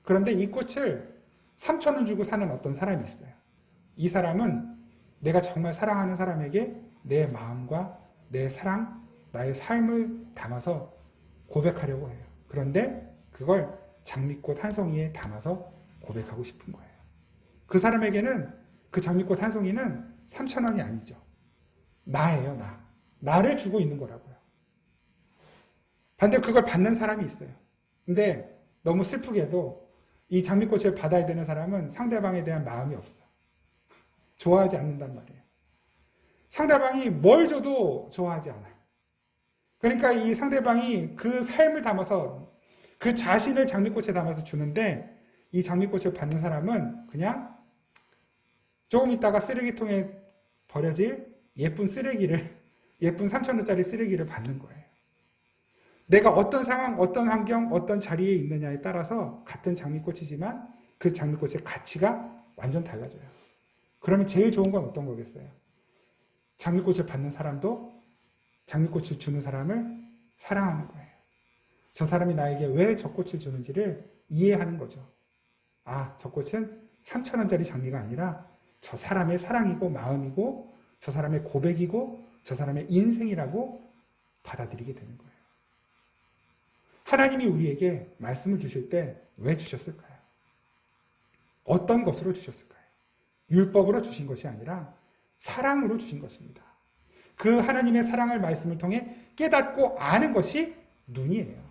그런데 이 꽃을 3,000원 주고 사는 어떤 사람이 있어요. 이 사람은 내가 정말 사랑하는 사람에게 내 마음과 내 사랑, 나의 삶을 담아서 고백하려고 해요. 그런데 그걸 장미꽃 한 송이에 담아서 고백하고 싶은 거예요. 그 사람에게는 그 장미꽃 한 송이는 3,000원이 아니죠. 나예요, 나. 나를 주고 있는 거라고요. 반대로 그걸 받는 사람이 있어요. 근데 너무 슬프게도 이 장미꽃을 받아야 되는 사람은 상대방에 대한 마음이 없어요. 좋아하지 않는단 말이에요. 상대방이 뭘 줘도 좋아하지 않아요. 그러니까 이 상대방이 그 삶을 담아서 그 자신을 장미꽃에 담아서 주는데 이 장미꽃을 받는 사람은 그냥 조금 있다가 쓰레기통에 버려질 예쁜 쓰레기를, 예쁜 3,000원짜리 쓰레기를 받는 거예요. 내가 어떤 상황, 어떤 환경, 어떤 자리에 있느냐에 따라서 같은 장미꽃이지만 그 장미꽃의 가치가 완전 달라져요. 그러면 제일 좋은 건 어떤 거겠어요? 장미꽃을 받는 사람도 장미꽃을 주는 사람을 사랑하는 거예요. 저 사람이 나에게 왜 저 꽃을 주는지를 이해하는 거죠. 아, 저 꽃은 3,000원짜리 장미가 아니라 저 사람의 사랑이고 마음이고 저 사람의 고백이고 저 사람의 인생이라고 받아들이게 되는 거예요. 하나님이 우리에게 말씀을 주실 때 왜 주셨을까요? 어떤 것으로 주셨을까요? 율법으로 주신 것이 아니라 사랑으로 주신 것입니다. 그 하나님의 사랑을 말씀을 통해 깨닫고 아는 것이 눈이에요.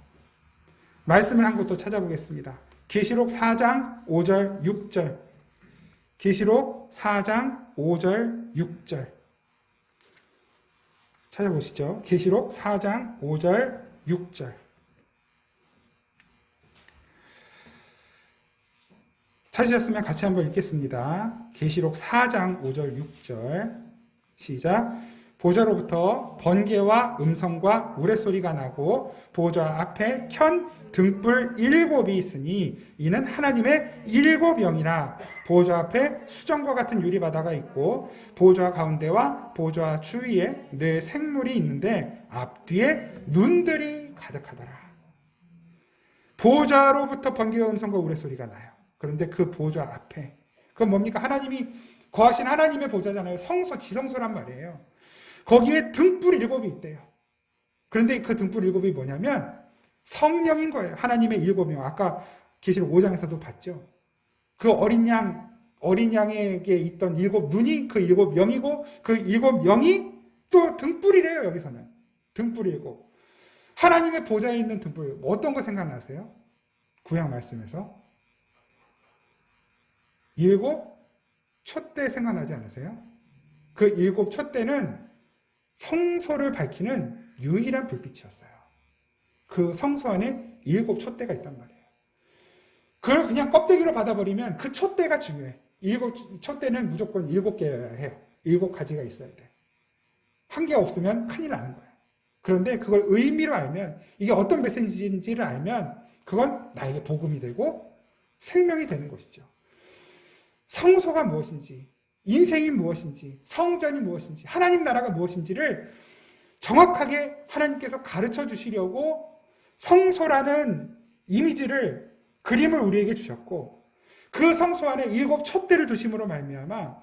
말씀을 한 곳 또 찾아보겠습니다. 계시록 4장 5절 6절. 계시록 4장 5절 6절. 찾아보시죠. 계시록 4장 5절 6절. 찾으셨으면 같이 한번 읽겠습니다. 계시록 4장 5절 6절 시작. 보좌로부터 번개와 음성과 우레소리가 나고 보좌 앞에 켠 등불 7이 있으니 이는 하나님의 7영이라. 보좌 앞에 수정과 같은 유리바다가 있고 보좌 가운데와 보좌 주위에 네 생물이 있는데 앞뒤에 눈들이 가득하더라. 보좌로부터 번개와 음성과 우레소리가 나요. 그런데 그 보좌 앞에, 그건 뭡니까? 하나님이 거하신 하나님의 보좌잖아요. 성소, 지성소란 말이에요. 거기에 등불 7이 있대요. 그런데 그 등불 7이 뭐냐면 성령인 거예요. 하나님의 7명. 아까 계시록 5장에서도 봤죠. 그 어린 양에게 있던 7눈이 그 7영이고 그 7영이 또 등불이래요. 여기서는 등불 7. 하나님의 보좌에 있는 등불, 어떤 거 생각나세요? 구약 말씀에서 7 촛대 생각나지 않으세요? 그 7 촛대는 성소를 밝히는 유일한 불빛이었어요. 그 성소 안에 7 촛대가 있단 말이에요. 그걸 그냥 껍데기로 받아버리면 그 촛대가 중요해. 7 촛대는 무조건 7개여야 해요. 7가지가 있어야 돼. 한 개 없으면 큰일 나는 거예요. 그런데 그걸 의미로 알면, 이게 어떤 메시지인지를 알면 그건 나에게 복음이 되고 생명이 되는 것이죠. 성소가 무엇인지, 인생이 무엇인지, 성전이 무엇인지, 하나님 나라가 무엇인지를 정확하게 하나님께서 가르쳐 주시려고 성소라는 이미지를, 그림을 우리에게 주셨고, 그 성소 안에 7 촛대를 두심으로 말미암아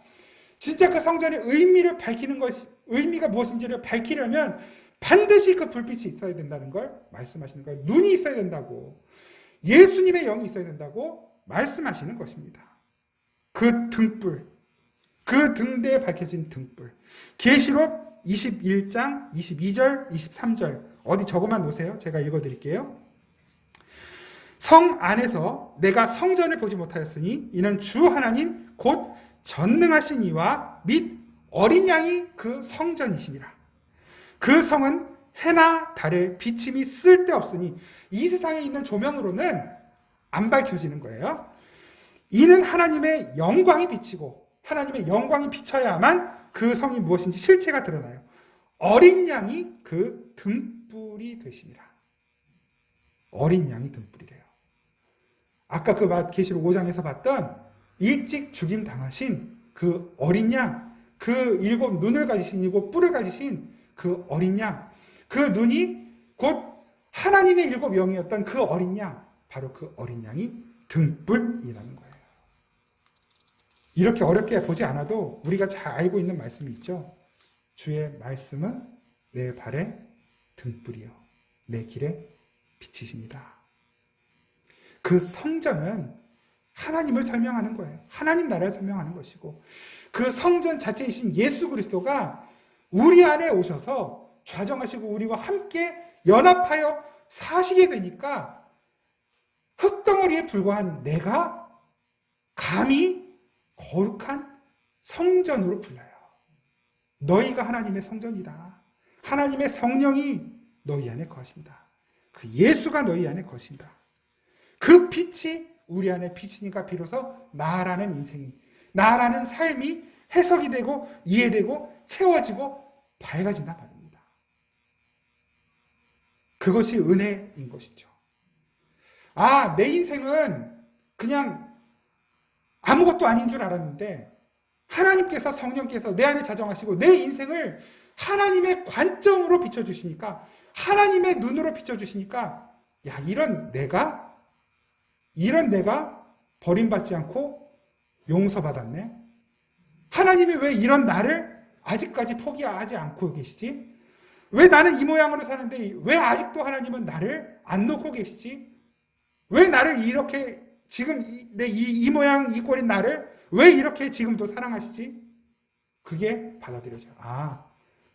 진짜 그 성전의 의미를 밝히는 것이, 의미가 무엇인지를 밝히려면 반드시 그 불빛이 있어야 된다는 걸 말씀하시는 거예요. 눈이 있어야 된다고, 예수님의 영이 있어야 된다고 말씀하시는 것입니다. 그 등불, 그 등대에 밝혀진 등불. 계시록 21장 22절 23절 어디 적어만 놓으세요. 제가 읽어드릴게요. 성 안에서 내가 성전을 보지 못하였으니 이는 주 하나님 곧 전능하신 이와 및 어린 양이 그 성전이심이라. 그 성은 해나 달의 비침이 쓸데없으니, 이 세상에 있는 조명으로는 안 밝혀지는 거예요. 이는 하나님의 영광이 비치고, 하나님의 영광이 비쳐야만 그 성이 무엇인지 실체가 드러나요. 어린 양이 그 등불이 되심이라. 어린 양이 등불이래요. 아까 그 계시록 5장에서 봤던 일찍 죽임 당하신 그 어린 양, 그 7 눈을 가지신, 7 뿔을 가지신 그 어린 양, 그 눈이 곧 하나님의 7 영이었던 그 어린 양, 바로 그 어린 양이 등불이라는 거예요. 이렇게 어렵게 보지 않아도 우리가 잘 알고 있는 말씀이 있죠. 주의 말씀은 내 발의 등불이요 내 길에 빛이십니다. 그 성전은 하나님을 설명하는 거예요. 하나님 나라를 설명하는 것이고, 그 성전 자체이신 예수 그리스도가 우리 안에 오셔서 좌정하시고 우리와 함께 연합하여 사시게 되니까 흙덩어리에 불과한 내가 감히 거룩한 성전으로 불려요. 너희가 하나님의 성전이다. 하나님의 성령이 너희 안에 거신다. 그 예수가 너희 안에 거신다. 그 빛이 우리 안에 비치니까 비로소 나라는 인생이, 나라는 삶이 해석이 되고 이해되고 채워지고 밝아진단 말입니다. 그것이 은혜인 것이죠. 아, 내 인생은 그냥 아무것도 아닌 줄 알았는데 하나님께서, 성령께서 내 안에 자정하시고 내 인생을 하나님의 관점으로 비춰주시니까, 하나님의 눈으로 비춰주시니까, 야, 이런 내가 버림받지 않고 용서받았네. 하나님이 왜 이런 나를 아직까지 포기하지 않고 계시지? 왜 나는 이 모양으로 사는데 왜 아직도 하나님은 나를 안 놓고 계시지? 왜 나를 이렇게, 지금 내 이 모양 이 꼴인 나를 왜 이렇게 지금도 사랑하시지? 그게 받아들여져요. 아,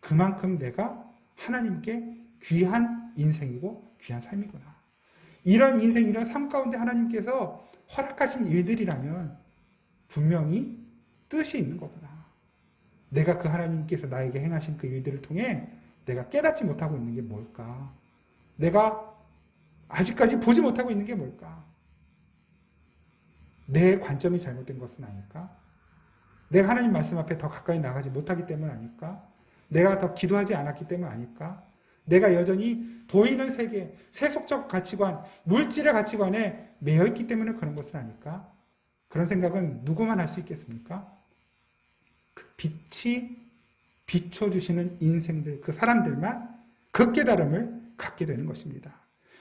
그만큼 내가 하나님께 귀한 인생이고 귀한 삶이구나. 이런 인생, 이런 삶 가운데 하나님께서 허락하신 일들이라면 분명히 뜻이 있는 거구나. 내가 그 하나님께서 나에게 행하신 그 일들을 통해 내가 깨닫지 못하고 있는 게 뭘까? 내가 아직까지 보지 못하고 있는 게 뭘까? 내 관점이 잘못된 것은 아닐까? 내가 하나님 말씀 앞에 더 가까이 나가지 못하기 때문 아닐까? 내가 더 기도하지 않았기 때문 아닐까? 내가 여전히 보이는 세계, 세속적 가치관, 물질의 가치관에 매여있기 때문에 그런 것은 아닐까? 그런 생각은 누구만 할 수 있겠습니까? 그 빛이 비춰주시는 인생들, 그 사람들만 그 깨달음을 갖게 되는 것입니다.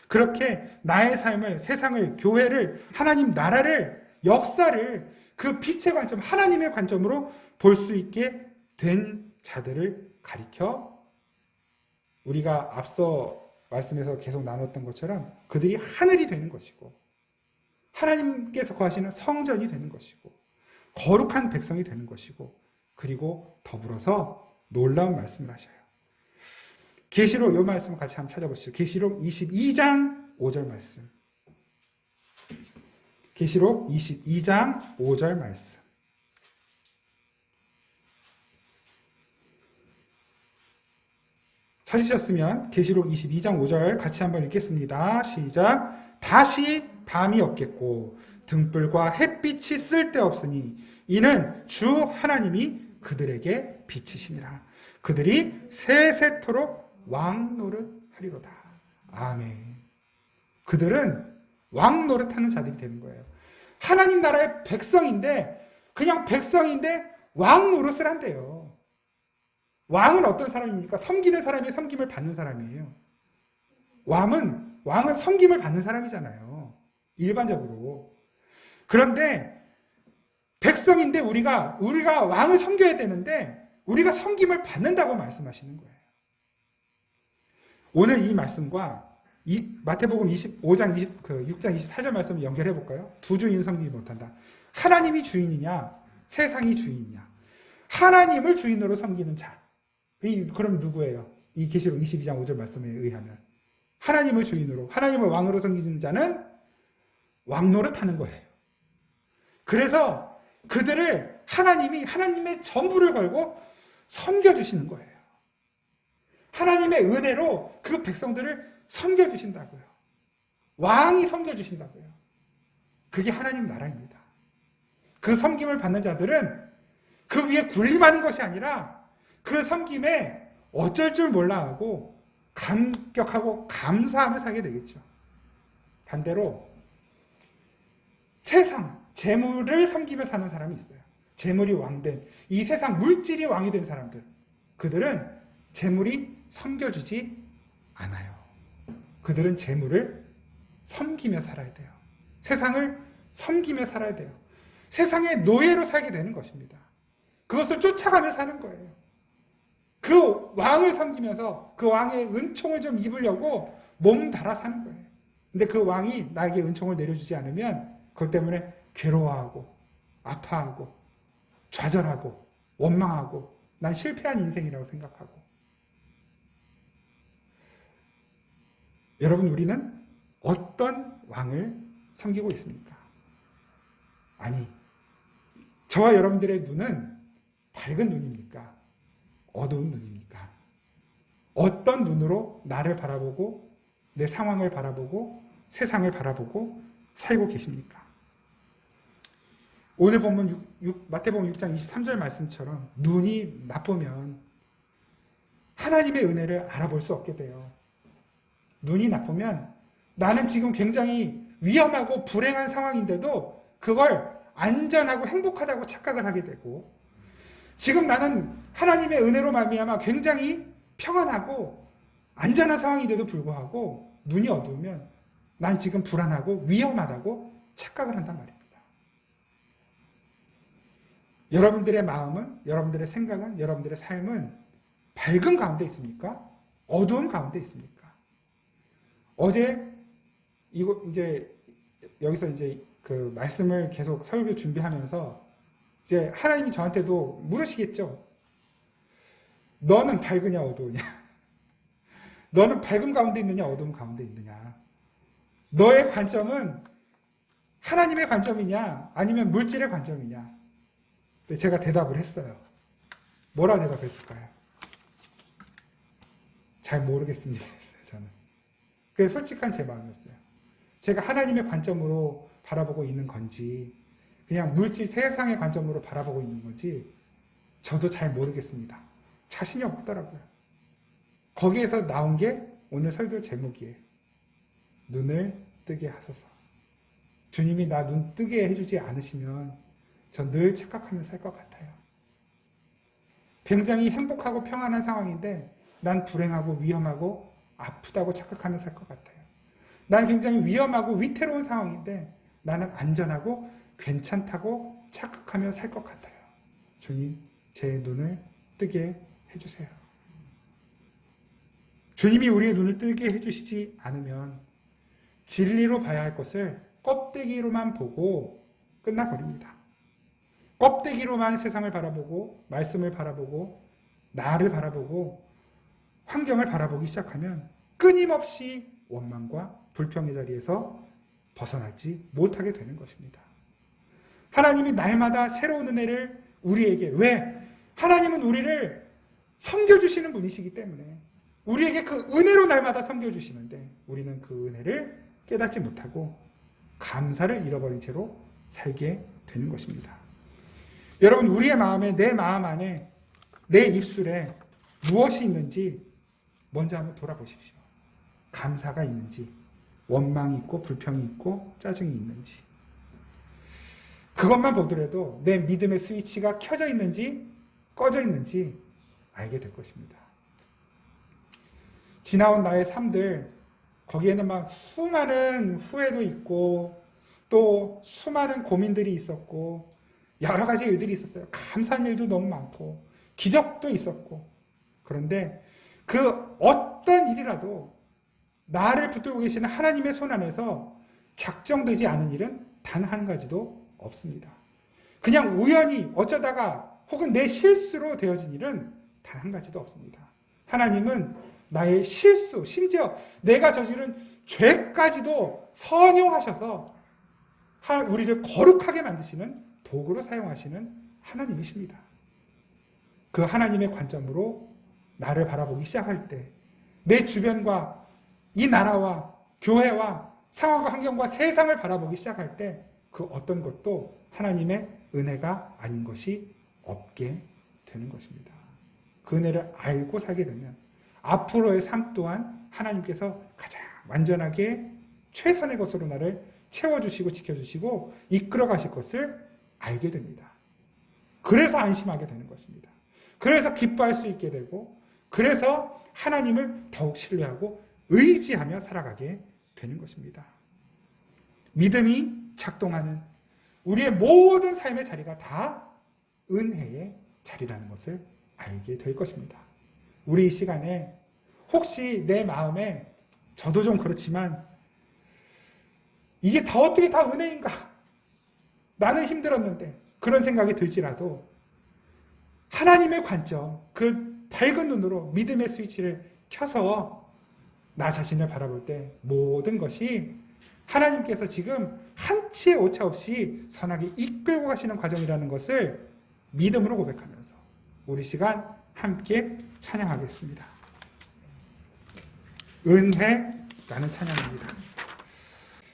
그렇게 나의 삶을, 세상을, 교회를, 하나님 나라를, 역사를 그 빛의 관점, 하나님의 관점으로 볼 수 있게 된 자들을 가리켜 우리가 앞서 말씀에서 계속 나눴던 것처럼 그들이 하늘이 되는 것이고, 하나님께서 거하시는 성전이 되는 것이고, 거룩한 백성이 되는 것이고, 그리고 더불어서 놀라운 말씀을 하셔요. 계시록 요 말씀 같이 한번 찾아보시죠. 계시록 22장 5절 말씀. 계시록 22장 5절 말씀. 찾으셨으면 계시록 22장 5절 같이 한번 읽겠습니다. 시작. 다시 밤이 없겠고 등불과 햇빛이 쓸데없으니 이는 주 하나님이 그들에게 빛이심이라. 그들이 세세토록 왕노릇하리로다. 아멘. 그들은 왕노릇하는 자들이 되는 거예요. 하나님 나라의 백성인데 그냥 백성인데 왕노릇을 한대요. 왕은 어떤 사람입니까? 섬기는 사람이 섬김을 받는 사람이에요. 왕은 섬김을 받는 사람이잖아요. 일반적으로. 그런데 백성인데 우리가 왕을 섬겨야 되는데 우리가 섬김을 받는다고 말씀하시는 거예요. 오늘 이 말씀과 마태복음 25장 6장 24절 말씀을 연결해 볼까요? 두 주인 섬기지 못한다. 하나님이 주인이냐? 세상이 주인이냐? 하나님을 주인으로 섬기는 자. 그럼 누구예요? 이 계시록 22장 5절 말씀에 의하면 하나님을 주인으로, 하나님을 왕으로 섬기는 자는 왕노릇하는 거예요. 그래서 그들을 하나님의 전부를 걸고 섬겨주시는 거예요. 하나님의 은혜로 그 백성들을 섬겨주신다고요. 왕이 섬겨주신다고요. 그게 하나님 나라입니다. 그 섬김을 받는 자들은 그 위에 군림하는 것이 아니라 그 섬김에 어쩔 줄 몰라 하고 감격하고 감사하며 살게 되겠죠. 반대로 세상, 재물을 섬기며 사는 사람이 있어요. 재물이 왕된, 이 세상 물질이 왕이 된 사람들. 그들은 재물이 섬겨주지 않아요. 그들은 재물을 섬기며 살아야 돼요. 세상을 섬기며 살아야 돼요. 세상의 노예로 살게 되는 것입니다. 그것을 쫓아가며 사는 거예요. 그 왕을 섬기면서 그 왕의 은총을 좀 입으려고 몸 달아 사는 거예요. 근데 그 왕이 나에게 은총을 내려주지 않으면 그것 때문에 괴로워하고 아파하고 좌절하고 원망하고 난 실패한 인생이라고 생각하고. 여러분, 우리는 어떤 왕을 섬기고 있습니까? 아니, 저와 여러분들의 눈은 밝은 눈입니까? 어두운 눈입니까? 어떤 눈으로 나를 바라보고 내 상황을 바라보고 세상을 바라보고 살고 계십니까? 오늘 본문 마태복음 6장 23절 말씀처럼 눈이 나쁘면 하나님의 은혜를 알아볼 수 없게 돼요. 눈이 나쁘면 나는 지금 굉장히 위험하고 불행한 상황인데도 그걸 안전하고 행복하다고 착각을 하게 되고, 지금 나는 하나님의 은혜로 말미암아 굉장히 평안하고 안전한 상황인데도 불구하고 눈이 어두우면 난 지금 불안하고 위험하다고 착각을 한단 말입니다. 여러분들의 마음은, 여러분들의 생각은, 여러분들의 삶은 밝은 가운데 있습니까? 어두운 가운데 있습니까? 어제 여기서 그 말씀을 계속 설교 준비하면서 이제 하나님이 저한테도 물으시겠죠. 너는 밝으냐 어두우냐? 너는 밝은 가운데 있느냐 어두운 가운데 있느냐? 너의 관점은 하나님의 관점이냐 아니면 물질의 관점이냐? 제가 대답을 했어요. 뭐라고 대답했을까요? 잘 모르겠습니다 했어요, 저는. 그게 솔직한 제 마음이었어요. 제가 하나님의 관점으로 바라보고 있는 건지 그냥 물질 세상의 관점으로 바라보고 있는 건지 저도 잘 모르겠습니다. 자신이 없더라고요. 거기에서 나온 게 오늘 설교 제목이에요. 눈을 뜨게 하소서. 주님이 나 눈 뜨게 해주지 않으시면 전 늘 착각하며 살 것 같아요. 굉장히 행복하고 평안한 상황인데 난 불행하고 위험하고 아프다고 착각하며 살 것 같아요. 난 굉장히 위험하고 위태로운 상황인데 나는 안전하고 괜찮다고 착각하며 살 것 같아요. 주님, 제 눈을 뜨게 해주세요. 주님이 우리의 눈을 뜨게 해주시지 않으면 진리로 봐야 할 것을 껍데기로만 보고 끝나버립니다. 껍데기로만 세상을 바라보고 말씀을 바라보고 나를 바라보고 환경을 바라보기 시작하면 끊임없이 원망과 불평의 자리에서 벗어나지 못하게 되는 것입니다. 하나님이 날마다 새로운 은혜를 우리에게, 왜? 하나님은 우리를 섬겨주시는 분이시기 때문에 우리에게 그 은혜로 날마다 섬겨주시는데 우리는 그 은혜를 깨닫지 못하고 감사를 잃어버린 채로 살게 되는 것입니다. 여러분, 우리의 마음에, 내 마음 안에, 내 입술에 무엇이 있는지 먼저 한번 돌아보십시오. 감사가 있는지, 원망이 있고 불평이 있고 짜증이 있는지, 그것만 보더라도 내 믿음의 스위치가 켜져 있는지 꺼져 있는지 알게 될 것입니다. 지나온 나의 삶들, 거기에는 막 수많은 후회도 있고 또 수많은 고민들이 있었고 여러 가지 일들이 있었어요. 감사한 일도 너무 많고 기적도 있었고, 그런데 그 어떤 일이라도 나를 붙들고 계시는 하나님의 손 안에서 작정되지 않은 일은 단 한 가지도 없습니다. 그냥 우연히 어쩌다가 혹은 내 실수로 되어진 일은 단 한 가지도 없습니다. 하나님은 나의 실수, 심지어 내가 저지른 죄까지도 선용하셔서 우리를 거룩하게 만드시는 도구로 사용하시는 하나님이십니다. 그 하나님의 관점으로 나를 바라보기 시작할 때 내 주변과 이 나라와 교회와 상황과 환경과 세상을 바라보기 시작할 때 그 어떤 것도 하나님의 은혜가 아닌 것이 없게 되는 것입니다. 그 은혜를 알고 살게 되면 앞으로의 삶 또한 하나님께서 가장 완전하게 최선의 것으로 나를 채워주시고 지켜주시고 이끌어 가실 것을 알게 됩니다. 그래서 안심하게 되는 것입니다. 그래서 기뻐할 수 있게 되고, 그래서 하나님을 더욱 신뢰하고 의지하며 살아가게 되는 것입니다. 믿음이 작동하는 우리의 모든 삶의 자리가 다 은혜의 자리라는 것을 알게 될 것입니다. 우리 이 시간에 혹시 내 마음에, 저도 좀 그렇지만 이게 다 어떻게 다 은혜인가? 나는 힘들었는데, 그런 생각이 들지라도 하나님의 관점, 그 밝은 눈으로 믿음의 스위치를 켜서 나 자신을 바라볼 때 모든 것이 하나님께서 지금 한치의 오차 없이 선하게 이끌고 가시는 과정이라는 것을 믿음으로 고백하면서 우리 시간 함께 찬양하겠습니다. 은혜라는 찬양입니다.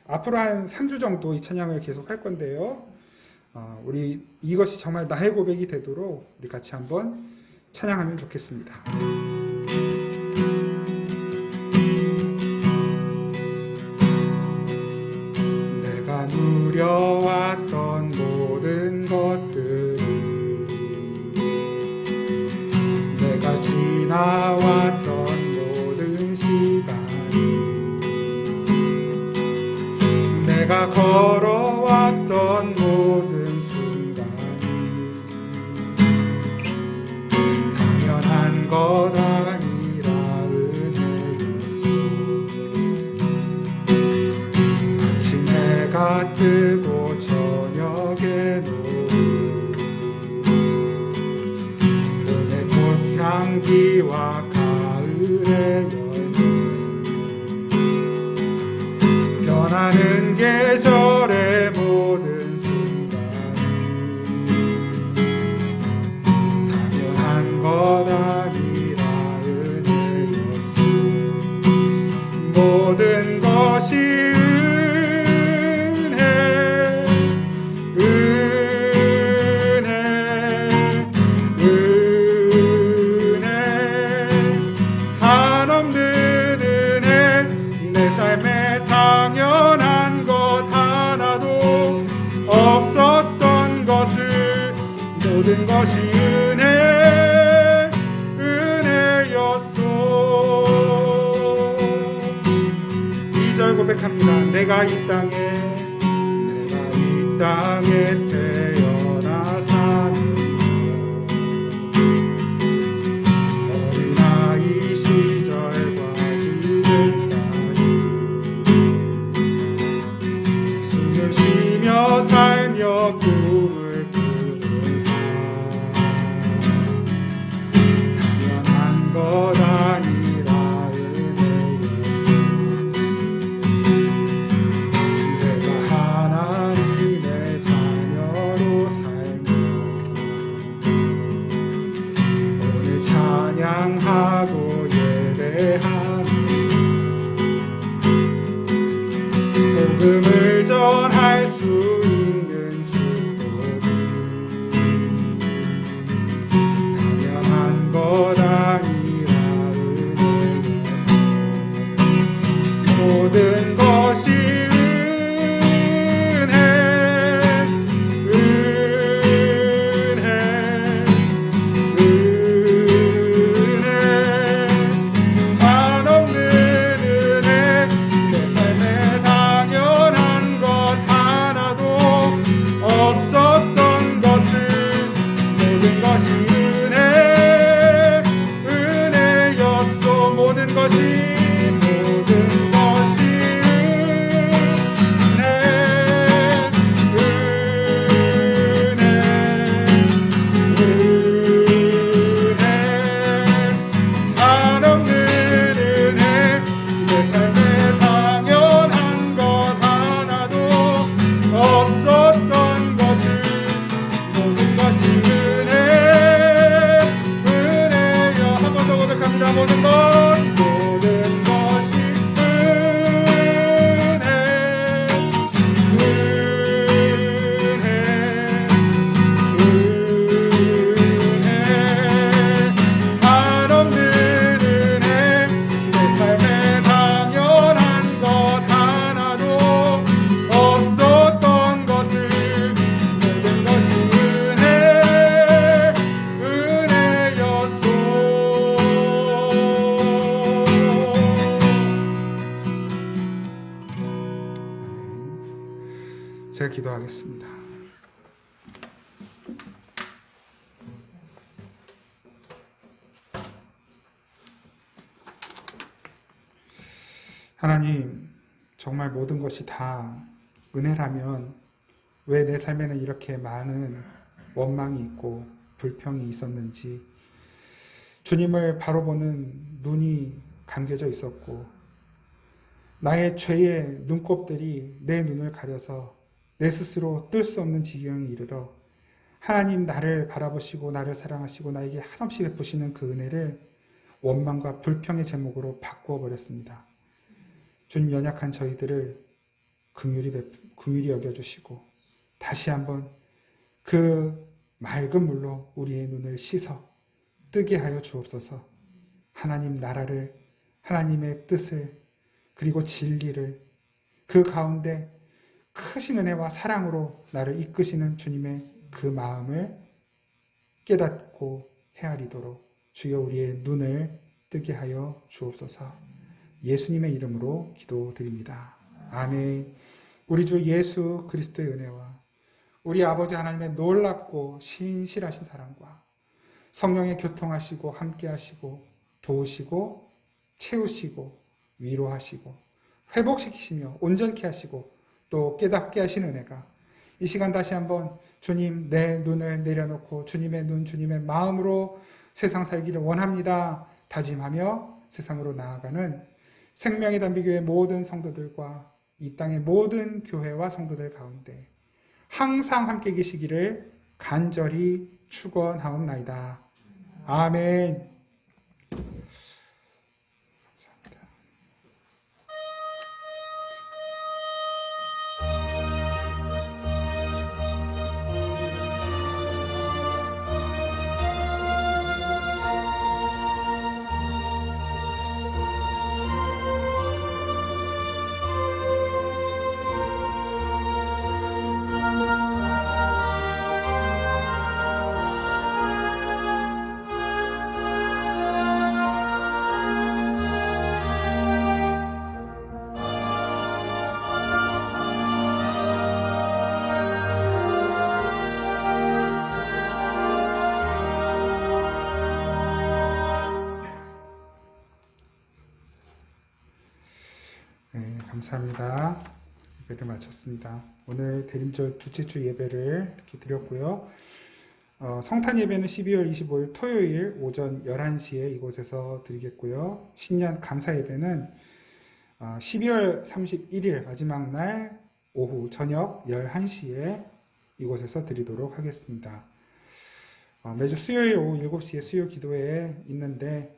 앞으로 한 3주 정도 이 찬양을 계속 할 건데요. 우리 이것이 정말 나의 고백이 되도록 우리 같이 한번 찬양하면 좋겠습니다. 내가 누려왔던 모든 것들이, 내가 지나왔던 모든 시간이, 내가 걸어왔던 모든 순간이 당연한 것 아니라 은혜였어. 아침 해가 뜨고 저녁에 노을, 봄의 꽃향기와 가을의 열매, 변하는 계절의 모든 순간이 당연한 것 아니라 은혜였어. 모든 것이 은혜, 은혜, 은혜, 한없는 은혜, 내 삶에 당연한 것 하나도 없었던 것을, 모든 것이 은혜, 은혜였소. 2절 고백합니다. 내가 이 땅에 태어나 사는 어린아이 시절과 지금까지 숨을 쉬며 살며 꿈을 꾸는 삶, 당연한 것 아니 복음을 전할 수 있는 축복은 당연한 것 아니라 은혜였어. 모든 것이 제가 기도하겠습니다. 하나님, 정말 모든 것이 다 은혜라면 왜 내 삶에는 이렇게 많은 원망이 있고 불평이 있었는지, 주님을 바로 보는 눈이 감겨져 있었고 나의 죄의 눈곱들이 내 눈을 가려서 내 스스로 뜰 수 없는 지경에 이르러 하나님 나를 바라보시고 나를 사랑하시고 나에게 한없이 베푸시는 그 은혜를 원망과 불평의 제목으로 바꾸어 버렸습니다. 주님, 연약한 저희들을 긍휼히 여겨주시고 다시 한번 그 맑은 물로 우리의 눈을 씻어 뜨게 하여 주옵소서. 하나님 나라를, 하나님의 뜻을, 그리고 진리를, 그 가운데 크신 은혜와 사랑으로 나를 이끄시는 주님의 그 마음을 깨닫고 헤아리도록 주여 우리의 눈을 뜨게 하여 주옵소서. 예수님의 이름으로 기도드립니다. 아멘. 우리 주 예수 그리스도의 은혜와 우리 아버지 하나님의 놀랍고 신실하신 사랑과 성령의 교통하시고 함께하시고 도우시고 채우시고 위로하시고 회복시키시며 온전케 하시고 또 깨닫게 하시는 은혜가 이 시간 다시 한번 주님, 내 눈을 내려놓고 주님의 눈, 주님의 마음으로 세상 살기를 원합니다 다짐하며 세상으로 나아가는 생명의 단비교회 모든 성도들과 이 땅의 모든 교회와 성도들 가운데 항상 함께 계시기를 간절히 축원하옵나이다. 아멘. 감사합니다. 예배를 마쳤습니다. 오늘 대림절 둘째 주 예배를 이렇게 드렸고요. 성탄 예배는 12월 25일 토요일 오전 11시에 이곳에서 드리겠고요. 신년 감사 예배는 12월 31일 마지막 날 오후 저녁 11시에 이곳에서 드리도록 하겠습니다. 매주 수요일 오후 7시에 수요 기도회에 있는데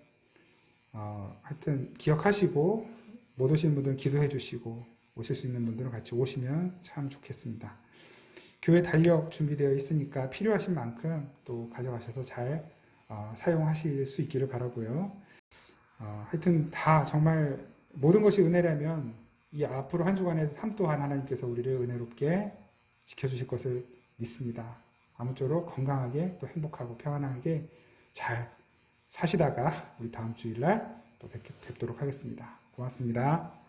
하여튼 기억하시고 못 오시는 분들은 기도해 주시고 오실 수 있는 분들은 같이 오시면 참 좋겠습니다. 교회 달력 준비되어 있으니까 필요하신 만큼 또 가져가셔서 잘 사용하실 수 있기를 바라고요. 하여튼 다 정말 모든 것이 은혜라면 이 앞으로 한 주간의 삶 또한 하나님께서 우리를 은혜롭게 지켜주실 것을 믿습니다. 아무쪼록 건강하게 또 행복하고 평안하게 잘 사시다가 우리 다음 주일날 또 뵙도록 하겠습니다. 고맙습니다.